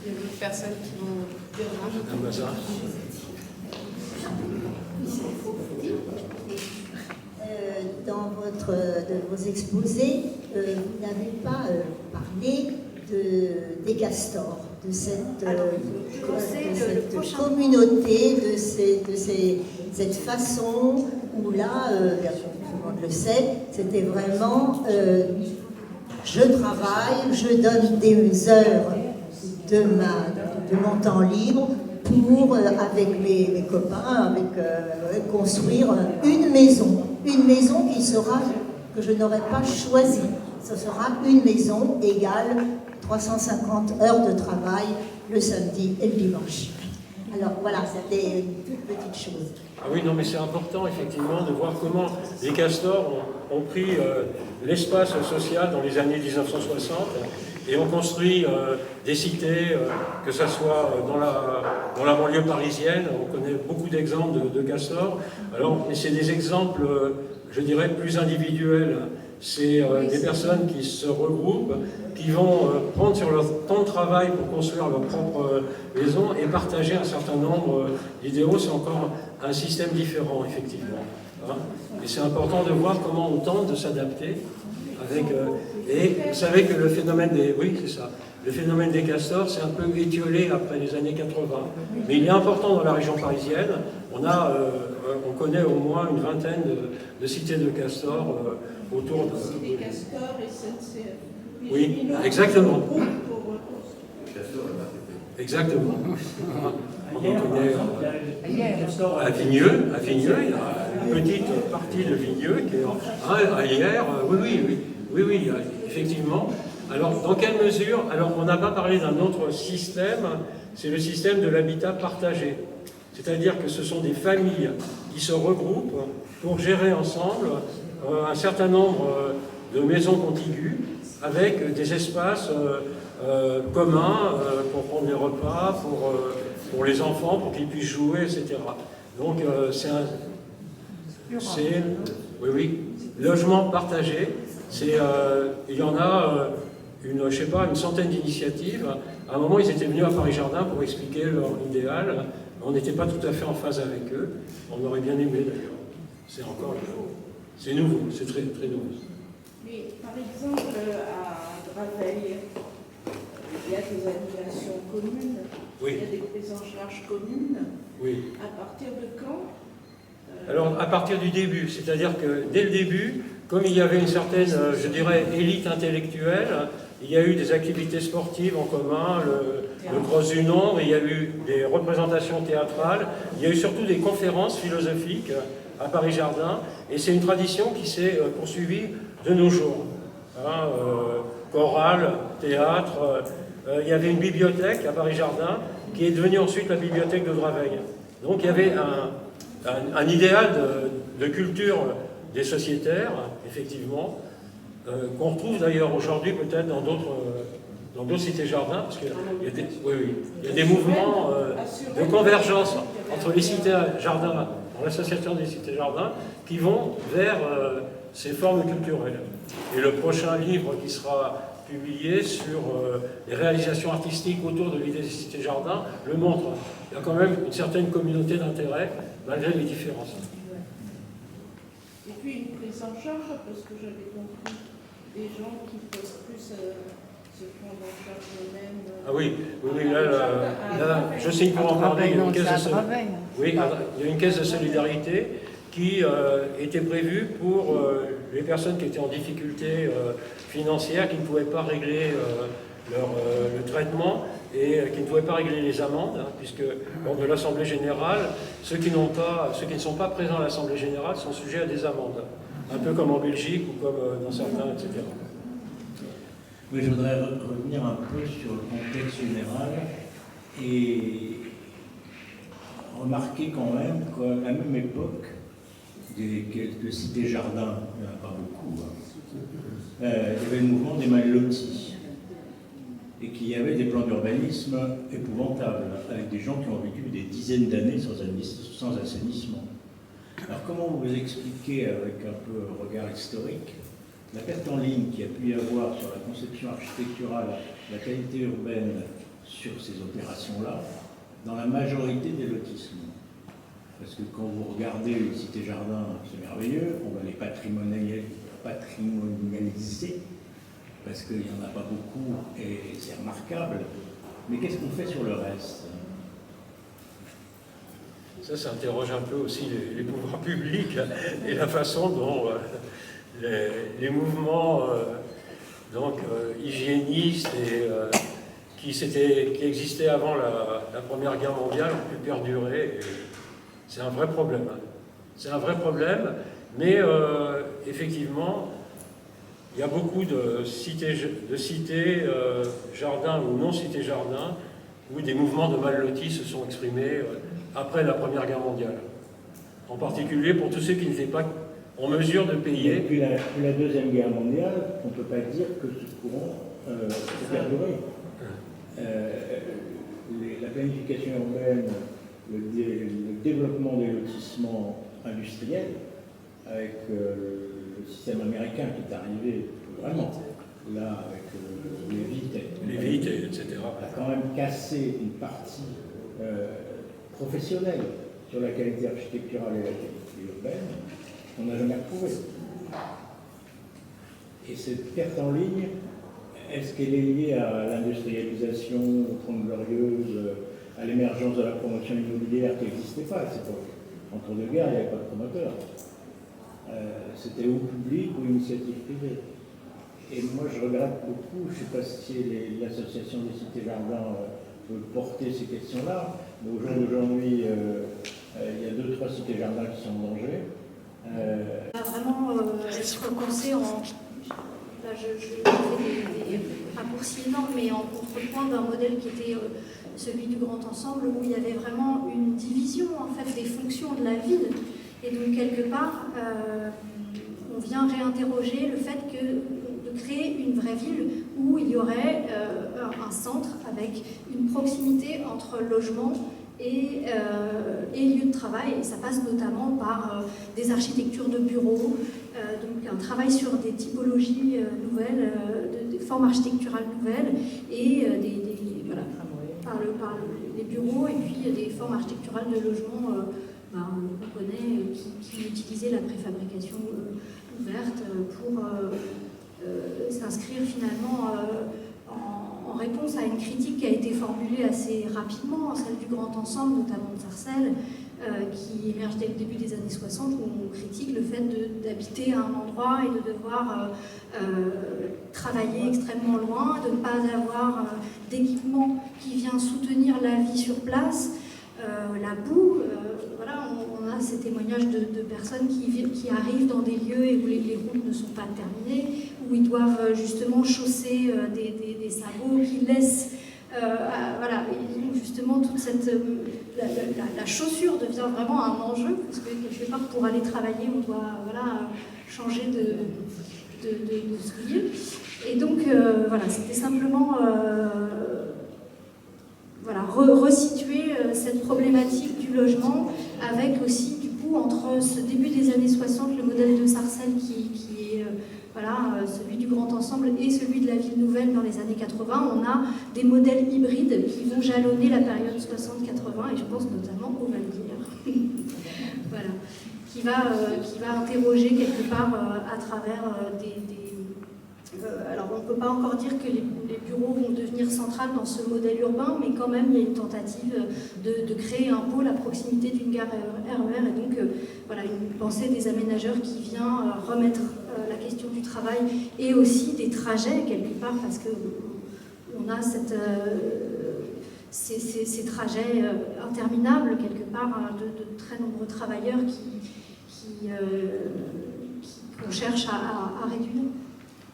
Il y a d'autres personnes qui vont dire
Un bazar.
Dans vos exposés, vous n'avez pas parlé des castors, de cette communauté, de cette façon où là, tout le monde le sait, c'était vraiment je travaille, je donne des heures de mon temps libre pour, avec mes copains, construire une maison que je n'aurais pas choisie. Ce sera une maison égale 350 heures de travail le samedi et le dimanche. Alors voilà, c'était une toute petite chose.
Ah oui, non, mais c'est important effectivement de voir comment les castors ont pris l'espace social dans les années 1960 et ont construit des cités, que ce soit dans la banlieue parisienne. On connaît beaucoup d'exemples de castors. Alors, c'est des exemples, je dirais, plus individuels. C'est des personnes qui se regroupent, qui vont prendre sur leur temps de travail pour construire leur propre maison et partager un certain nombre d'idéaux. C'est encore un système différent, effectivement. Hein. Et c'est important de voir comment on tente de s'adapter. Et vous savez que le phénomène des... Oui, c'est ça. Le phénomène des castors, c'est un peu étiolé après les années 80. Mais il est important dans la région parisienne. On connaît au moins une vingtaine de cités de castors autour de...
Des castors et SNCF.
Oui, exactement. Exactement. On en connaît à Vigneux, il y a une petite partie de Vigneux qui est à hier. Oui, effectivement. Alors, dans quelle mesure? Alors, on n'a pas parlé d'un autre système, c'est le système de l'habitat partagé. C'est-à-dire que ce sont des familles qui se regroupent pour gérer ensemble un certain nombre de maisons contiguës avec des espaces communs pour prendre des repas, pour les enfants, pour qu'ils puissent jouer, etc. Donc, logement partagé. Il y en a une centaine d'initiatives. À un moment, ils étaient venus à Paris-Jardin pour expliquer leur idéal. On n'était pas tout à fait en phase avec eux. On aurait bien aimé d'ailleurs. C'est nouveau, c'est très, très nouveau.
Mais par exemple, à Draveil, il y a des animations communes,
oui.
Il y a des prises en charge communes.
Oui.
À partir de quand
Alors, à partir du début, c'est-à-dire que dès le début, comme il y avait une certaine, je dirais, élite intellectuelle, il y a eu des activités sportives en commun, le Cross du Nombre, il y a eu des représentations théâtrales, il y a eu surtout des conférences philosophiques à Paris-Jardin, et c'est une tradition qui s'est poursuivie de nos jours. Hein, chorale, théâtre, il y avait une bibliothèque à Paris-Jardin qui est devenue ensuite la bibliothèque de Draveil. Donc il y avait un idéal de culture des sociétaires, effectivement, qu'on retrouve d'ailleurs aujourd'hui peut-être dans d'autres cités-jardins, parce qu'il y a des mouvements de convergence entre les cités-jardins, dans l'association des cités-jardins, qui vont vers ces formes culturelles. Et le prochain livre qui sera publié sur les réalisations artistiques autour de l'idée des cités-jardins le montre. Il y a quand même une certaine communauté d'intérêt, malgré les différences.
Et puis une prise en charge, parce que j'avais compris des gens qui ne peuvent plus se prendre en charge eux-mêmes.
Ah oui, là, je signe pour en parler. Il y a une caisse de solidarité qui était prévue pour les personnes qui étaient en difficulté financière, qui ne pouvaient pas régler le traitement et qui ne pouvaient pas régler les amendes, hein, puisque lors de l'Assemblée Générale, ceux qui ne sont pas présents à l'Assemblée Générale sont sujets à des amendes, un peu comme en Belgique ou comme dans certains, etc.
Oui, je voudrais revenir un peu sur le contexte général et remarquer quand même qu'à la même époque, des quelques cités-jardins, il n'y en a pas beaucoup, il y avait le mouvement des mal-lotis et qu'il y avait des plans d'urbanisme épouvantables, avec des gens qui ont vécu des dizaines d'années sans assainissement. Alors comment vous expliquez, avec un peu un regard historique, la perte en ligne qu'il y a pu y avoir sur la conception architecturale, la qualité urbaine sur ces opérations-là, dans la majorité des lotissements? Parce que quand vous regardez une cité-jardin, c'est merveilleux, on va les patrimonialiser, parce qu'il n'y en a pas beaucoup et c'est remarquable. Mais qu'est-ce qu'on fait sur le reste?
Ça interroge un peu aussi les pouvoirs publics et la façon dont les mouvements hygiénistes et qui existaient avant la Première Guerre mondiale ont pu perdurer. C'est un vrai problème. C'est un vrai problème, mais effectivement, il y a beaucoup de cités jardins ou non cités jardins où des mouvements de mal lotis se sont exprimés après la Première Guerre mondiale. En particulier pour tous ceux qui n'étaient pas en mesure de payer.
Depuis la Deuxième Guerre mondiale, on ne peut pas dire que ce courant s'est perduré. La planification urbaine, le développement des lotissements industriels, avec le système américain qui est arrivé vraiment, là, avec les vites,
etc.,
a quand même cassé une partie professionnelle sur la qualité architecturale et la qualité urbaine qu'on n'a jamais retrouvée. Et cette perte en ligne, est-ce qu'elle est liée à l'industrialisation, aux Trente Glorieuses, à l'émergence de la promotion immobilière qui n'existait pas à cette époque? Entre deux guerres, il n'y avait pas de promoteur. C'était ou public ou initiative privée. Et moi, je regrette beaucoup, je ne sais pas si l'association des cités-jardins peut porter ces questions-là, mais au jour d'aujourd'hui, il y a 2-3 cités-jardins qui sont en danger.
Vraiment être pensé en... Là, je fais des raccourcis énormes, mais en contrepoint d'un modèle qui était celui du grand ensemble, où il y avait vraiment une division en fait des fonctions de la ville. Et donc, quelque part, on vient réinterroger le fait de créer une vraie ville où il y aurait un centre avec une proximité entre logement et lieu de travail. Et ça passe notamment par des architectures de bureaux, donc un travail sur des typologies nouvelles, des formes architecturales nouvelles, et voilà, par les bureaux, et puis des formes architecturales de logement qu'on connaît, qui utilisaient la préfabrication ouverte pour s'inscrire finalement en réponse à une critique qui a été formulée assez rapidement, celle du grand ensemble, notamment de Sarcelles, qui émerge dès le début des années 60, où on critique le fait d'habiter à un endroit et de devoir travailler extrêmement loin, de ne pas avoir d'équipement qui vient soutenir la vie sur place, la boue. Voilà, on a ces témoignages de personnes qui arrivent dans des lieux où les routes ne sont pas terminées, où ils doivent justement chausser des sabots qui laissent... voilà, justement, toute cette... La chaussure devient vraiment un enjeu, parce que quelque part, pour aller travailler, on doit changer de souliers. Et donc, voilà, c'était simplement... resituer cette problématique du logement, avec aussi, du coup, entre ce début des années 60, le modèle de Sarcelles qui est celui du grand ensemble, et celui de la ville nouvelle dans les années 80, on a des modèles hybrides qui vont jalonner la période 60-80, et je pense notamment au Val-d'Hier, voilà, qui va interroger quelque part à travers alors on ne peut pas encore dire que les bureaux vont devenir centrales dans ce modèle urbain, mais quand même il y a une tentative de créer un pôle à proximité d'une gare RER, et donc voilà, une pensée des aménageurs qui vient remettre la question du travail et aussi des trajets quelque part, parce qu'on a ces trajets interminables quelque part de très nombreux travailleurs qu'on cherche à réduire.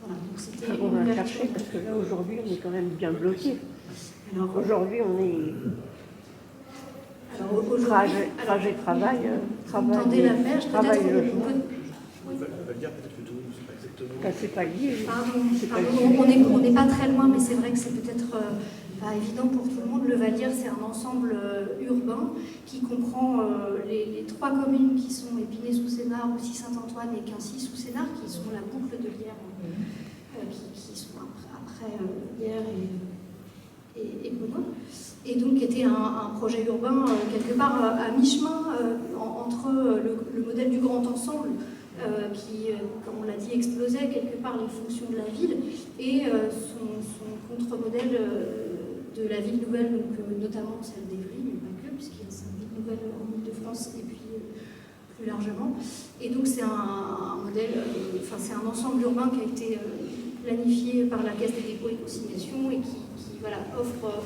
Voilà,
on va chercher, parce que là, aujourd'hui, on est quand même bien bloqué. Alors, aujourd'hui, on est... trajet, travail,
tendez la perche,
travail,
peut-être
logement. C'est pas lié.
Pardon, on n'est pas très loin, mais c'est vrai que c'est peut-être pas évident pour tout le monde. Le Val-d'Hier, c'est un ensemble urbain qui comprend les 3 communes qui sont Épinay-sous-Sénard, aussi Saint-Antoine et Quincy-sous-Sénard, qui sont la boucle de l'Yerre, qui sont après Hyères et Beaune. Et donc, était un projet urbain quelque part à mi-chemin entre le modèle du grand ensemble, qui, comme on l'a dit, explosait quelque part les fonctions de la ville, et son contre-modèle de la ville nouvelle, donc, notamment celle d'Évry, mais pas que, puisqu'il y a 5 villes nouvelles en Ile-de-France, et puis plus largement. Et donc c'est un modèle, c'est un ensemble urbain qui a été planifié par la Caisse des dépôts et consignations, et qui voilà, offre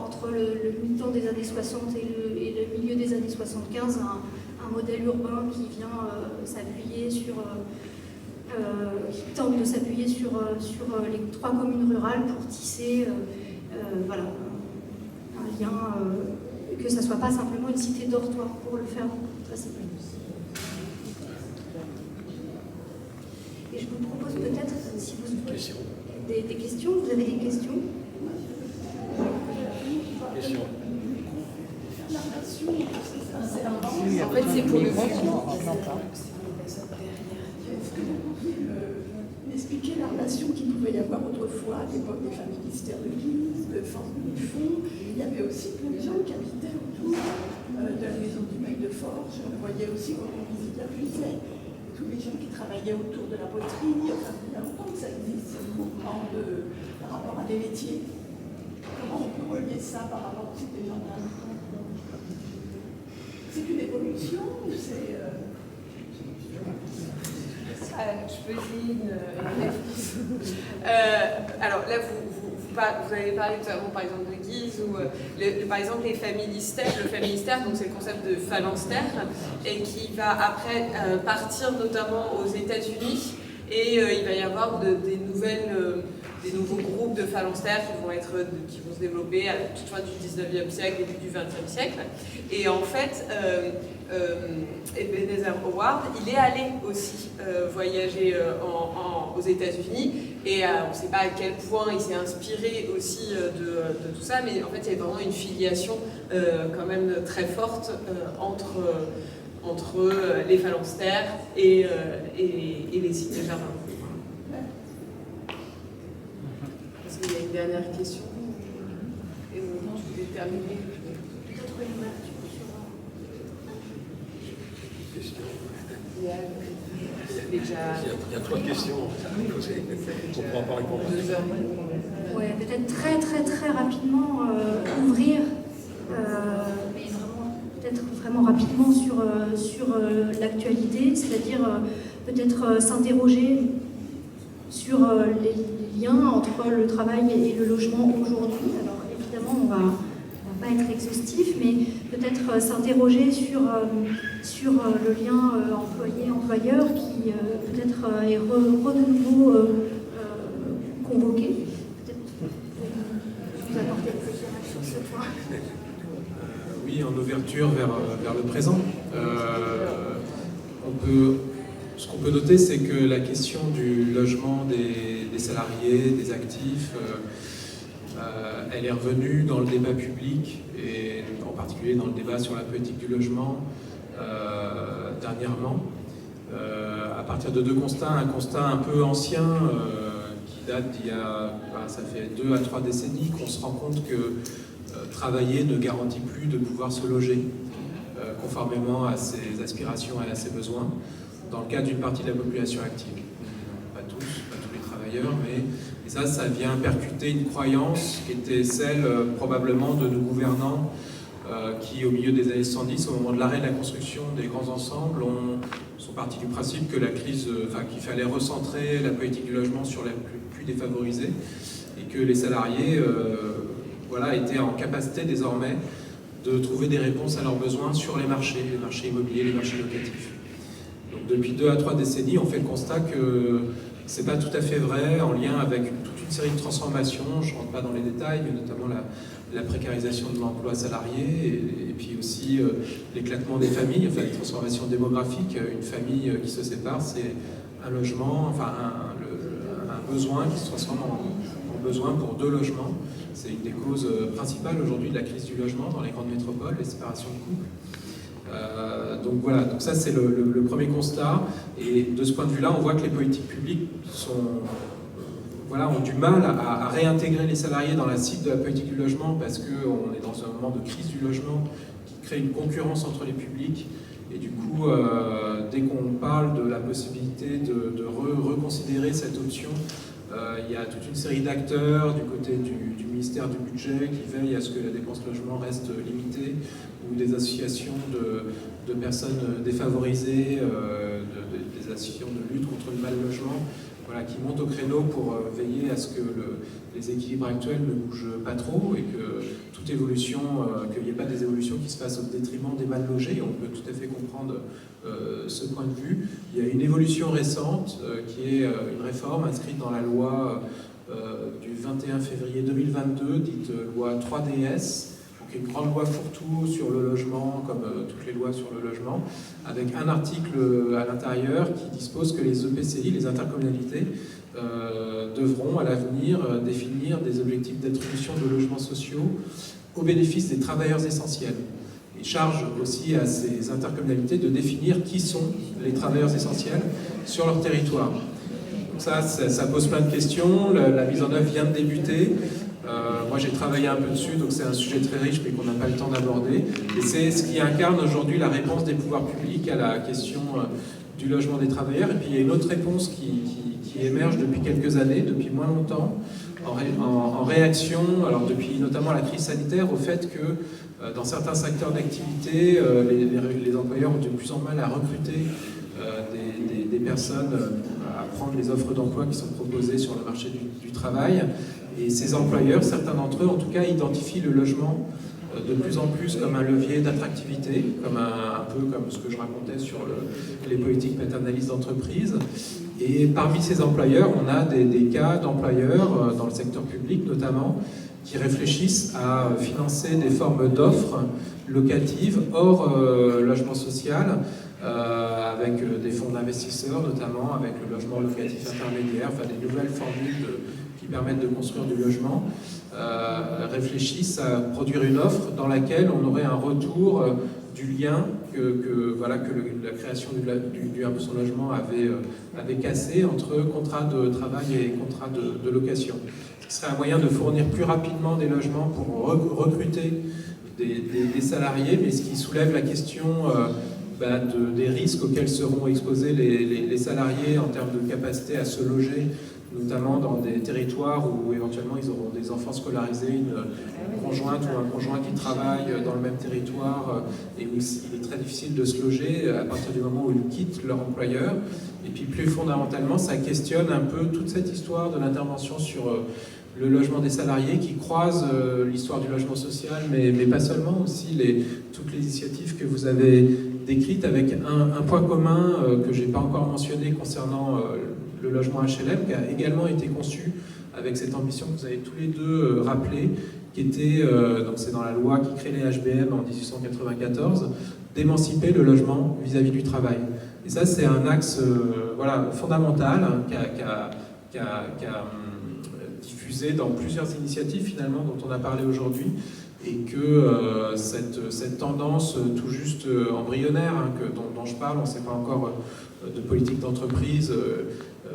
entre le mi-temps des années 60 et le milieu des années 75 un modèle urbain qui vient s'appuyer sur, qui tente de s'appuyer sur les 3 communes rurales pour tisser voilà, un lien, que ça ne soit pas simplement une cité dortoir pour le faire passer. Et je vous propose peut-être, si vous avez des questions, vous avez des questions?
En fait, c'est pour le
expliquer la relation qu'il pouvait y avoir autrefois à l'époque des familles mystères de Guise, de Fort-du-Fond. Il y avait aussi plein de gens qui habitaient autour de la maison du mec de Forge. On voyait aussi quand on visite la musée, tous les gens qui travaillaient autour de la poterie. Enfin, il y a longtemps que ça existe, ce mouvement par rapport à des métiers. Comment on peut relier ça par rapport aux cités gendarmes? C'est une évolution ou c'est...
je peux dire une alors là, vous avez parlé notamment par exemple de Guise ou par exemple les familistères. Le familistère, donc c'est le concept de phalanstère et qui va après partir notamment aux États-Unis et il va y avoir des nouveaux groupes de phalanstères qui vont se développer à toute fin du 19e siècle, début du 20e siècle. Et en fait, Ebenezer Howard, il est allé aussi voyager aux États-Unis et on ne sait pas à quel point il s'est inspiré aussi de tout ça, mais en fait il y a vraiment une filiation quand même très forte entre les phalanstères et les cités jardins. Est-ce qu'il y a une dernière question? Et on peut terminer.
Peut-être une ouverture sur...
Il y a 3 questions. On ne pourra pas répondre.
Ouais, peut-être très rapidement ouvrir, mais peut-être vraiment rapidement sur l'actualité, c'est-à-dire peut-être s'interroger sur les liens entre le travail et le logement aujourd'hui. Alors évidemment, on va pas être exhaustif, mais peut-être s'interroger sur le lien employé-employeur qui peut-être est de nouveau convoqué. Peut-être vous apporter plus de sur ce point.
Oui, en ouverture vers le présent. Ce qu'on peut noter, c'est que la question du logement des salariés, des actifs, elle est revenue dans le débat public et en particulier dans le débat sur la politique du logement dernièrement, à partir de 2 constats. Un constat un peu ancien qui date d'il y a, ça fait 2 à 3 décennies, qu'on se rend compte que travailler ne garantit plus de pouvoir se loger conformément à ses aspirations et à ses besoins, dans le cas d'une partie de la population active. Pas tous les travailleurs, mais et ça vient percuter une croyance qui était celle probablement de nos gouvernants qui, au milieu des années 70, au moment de l'arrêt de la construction des grands ensembles, sont partis du principe que la crise, qu'il fallait recentrer la politique du logement sur les plus défavorisés et que les salariés étaient en capacité désormais de trouver des réponses à leurs besoins sur les marchés immobiliers, les marchés locatifs. Donc depuis 2 à 3 décennies, on fait le constat que c'est pas tout à fait vrai, en lien avec toute une série de transformations. Je ne rentre pas dans les détails, mais notamment la précarisation de l'emploi salarié et puis aussi l'éclatement des familles, les transformations démographiques. Une famille qui se sépare, c'est un logement, un besoin qui se transforme en besoin pour 2 logements. C'est une des causes principales aujourd'hui de la crise du logement dans les grandes métropoles, les séparations de couples. Donc voilà, donc ça c'est le premier constat, et de ce point de vue-là, on voit que les politiques publiques ont du mal à réintégrer les salariés dans la cible de la politique du logement, parce qu'on est dans un moment de crise du logement qui crée une concurrence entre les publics, et du coup, dès qu'on parle de la possibilité de reconsidérer cette option, il y a toute une série d'acteurs du côté du ministère du Budget qui veillent à ce que la dépense logement reste limitée, ou des associations de personnes défavorisées, des associations de lutte contre le mal logement, qui montent au créneau pour veiller à ce que les équilibres actuels ne bougent pas trop et que toute évolution, qu'il n'y ait pas des évolutions qui se fassent au détriment des mal logés. On peut tout à fait comprendre ce point de vue. Il y a une évolution récente qui est une réforme inscrite dans la loi du 21 février 2022, dite loi 3DS, donc une grande loi fourre-tout sur le logement, comme toutes les lois sur le logement, avec un article à l'intérieur qui dispose que les EPCI, les intercommunalités, devront à l'avenir définir des objectifs d'attribution de logements sociaux au bénéfice des travailleurs essentiels. Et charge aussi à ces intercommunalités de définir qui sont les travailleurs essentiels sur leur territoire. Donc ça pose plein de questions, la mise en œuvre vient de débuter. Moi j'ai travaillé un peu dessus, donc c'est un sujet très riche mais qu'on n'a pas le temps d'aborder. Et c'est ce qui incarne aujourd'hui la réponse des pouvoirs publics à la question du logement des travailleurs. Et puis il y a une autre réponse qui émerge depuis quelques années, depuis moins longtemps, en réaction, alors depuis notamment la crise sanitaire, au fait que dans certains secteurs d'activité, les employeurs ont de plus en plus mal à recruter des personnes, à prendre les offres d'emploi qui sont proposées sur le marché du travail. Et ces employeurs, certains d'entre eux en tout cas, identifient le logement de plus en plus comme un levier d'attractivité, comme un peu comme ce que je racontais sur les politiques paternalistes d'entreprise. Et parmi ces employeurs, on a des cas d'employeurs, dans le secteur public notamment, qui réfléchissent à financer des formes d'offres locatives hors logement social, avec des fonds d'investisseurs notamment, avec le logement locatif intermédiaire, enfin des nouvelles formules qui permettent de construire du logement, réfléchissent à produire une offre dans laquelle on aurait un retour du lien que la création du impôt sur le logement avait cassé entre contrat de travail et contrat de location. Ce serait un moyen de fournir plus rapidement des logements pour recruter des salariés, mais ce qui soulève la question des risques auxquels seront exposés les salariés en termes de capacité à se loger, notamment dans des territoires où éventuellement ils auront des enfants scolarisés, une conjointe ou un conjoint qui travaille dans le même territoire et où il est très difficile de se loger à partir du moment où ils quittent leur employeur. Et puis plus fondamentalement, ça questionne un peu toute cette histoire de l'intervention sur le logement des salariés qui croise l'histoire du logement social, mais pas seulement, aussi toutes les initiatives que vous avez décrites, avec un point commun que je n'ai pas encore mentionné concernant le logement HLM, qui a également été conçu avec cette ambition que vous avez tous les deux rappelée, qui était, donc c'est dans la loi qui crée les HBM en 1894, d'émanciper le logement vis-à-vis du travail. Et ça, c'est un axe fondamental qui a diffusé dans plusieurs initiatives finalement dont on a parlé aujourd'hui, et que cette tendance tout juste embryonnaire dont je parle, on ne sait pas encore de politique d'entreprise,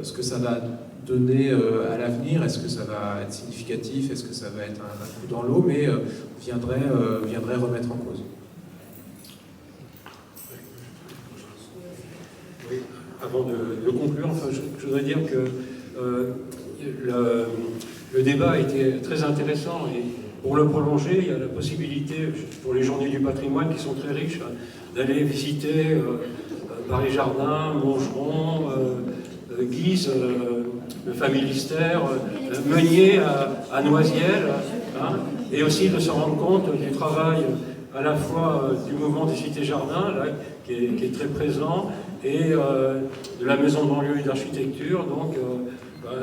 ce que ça va donner à l'avenir, est-ce que ça va être significatif, est-ce que ça va être un coup dans l'eau, mais viendrait remettre en cause.
Oui, avant de conclure, je voudrais dire que le débat a été très intéressant et pour le prolonger, il y a la possibilité pour les journées du patrimoine qui sont très riches d'aller visiter Paris-Jardin, Montgeron, Guise, le Familistère, Meunier à Noisiel, et aussi de se rendre compte du travail à la fois du mouvement des cités-jardins, qui est très présent, et de la maison de banlieue et d'architecture. Donc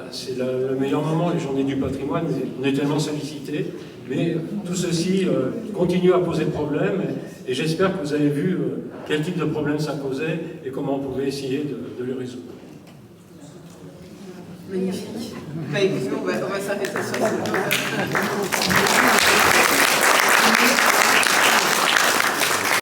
c'est le meilleur moment, les journées du patrimoine, on est tellement sollicités, mais tout ceci continue à poser problème, et j'espère que vous avez vu quel type de problème ça posait et comment on pouvait essayer de le résoudre.
Magnifique. Écoutez, on va s'arrêter sur ce point.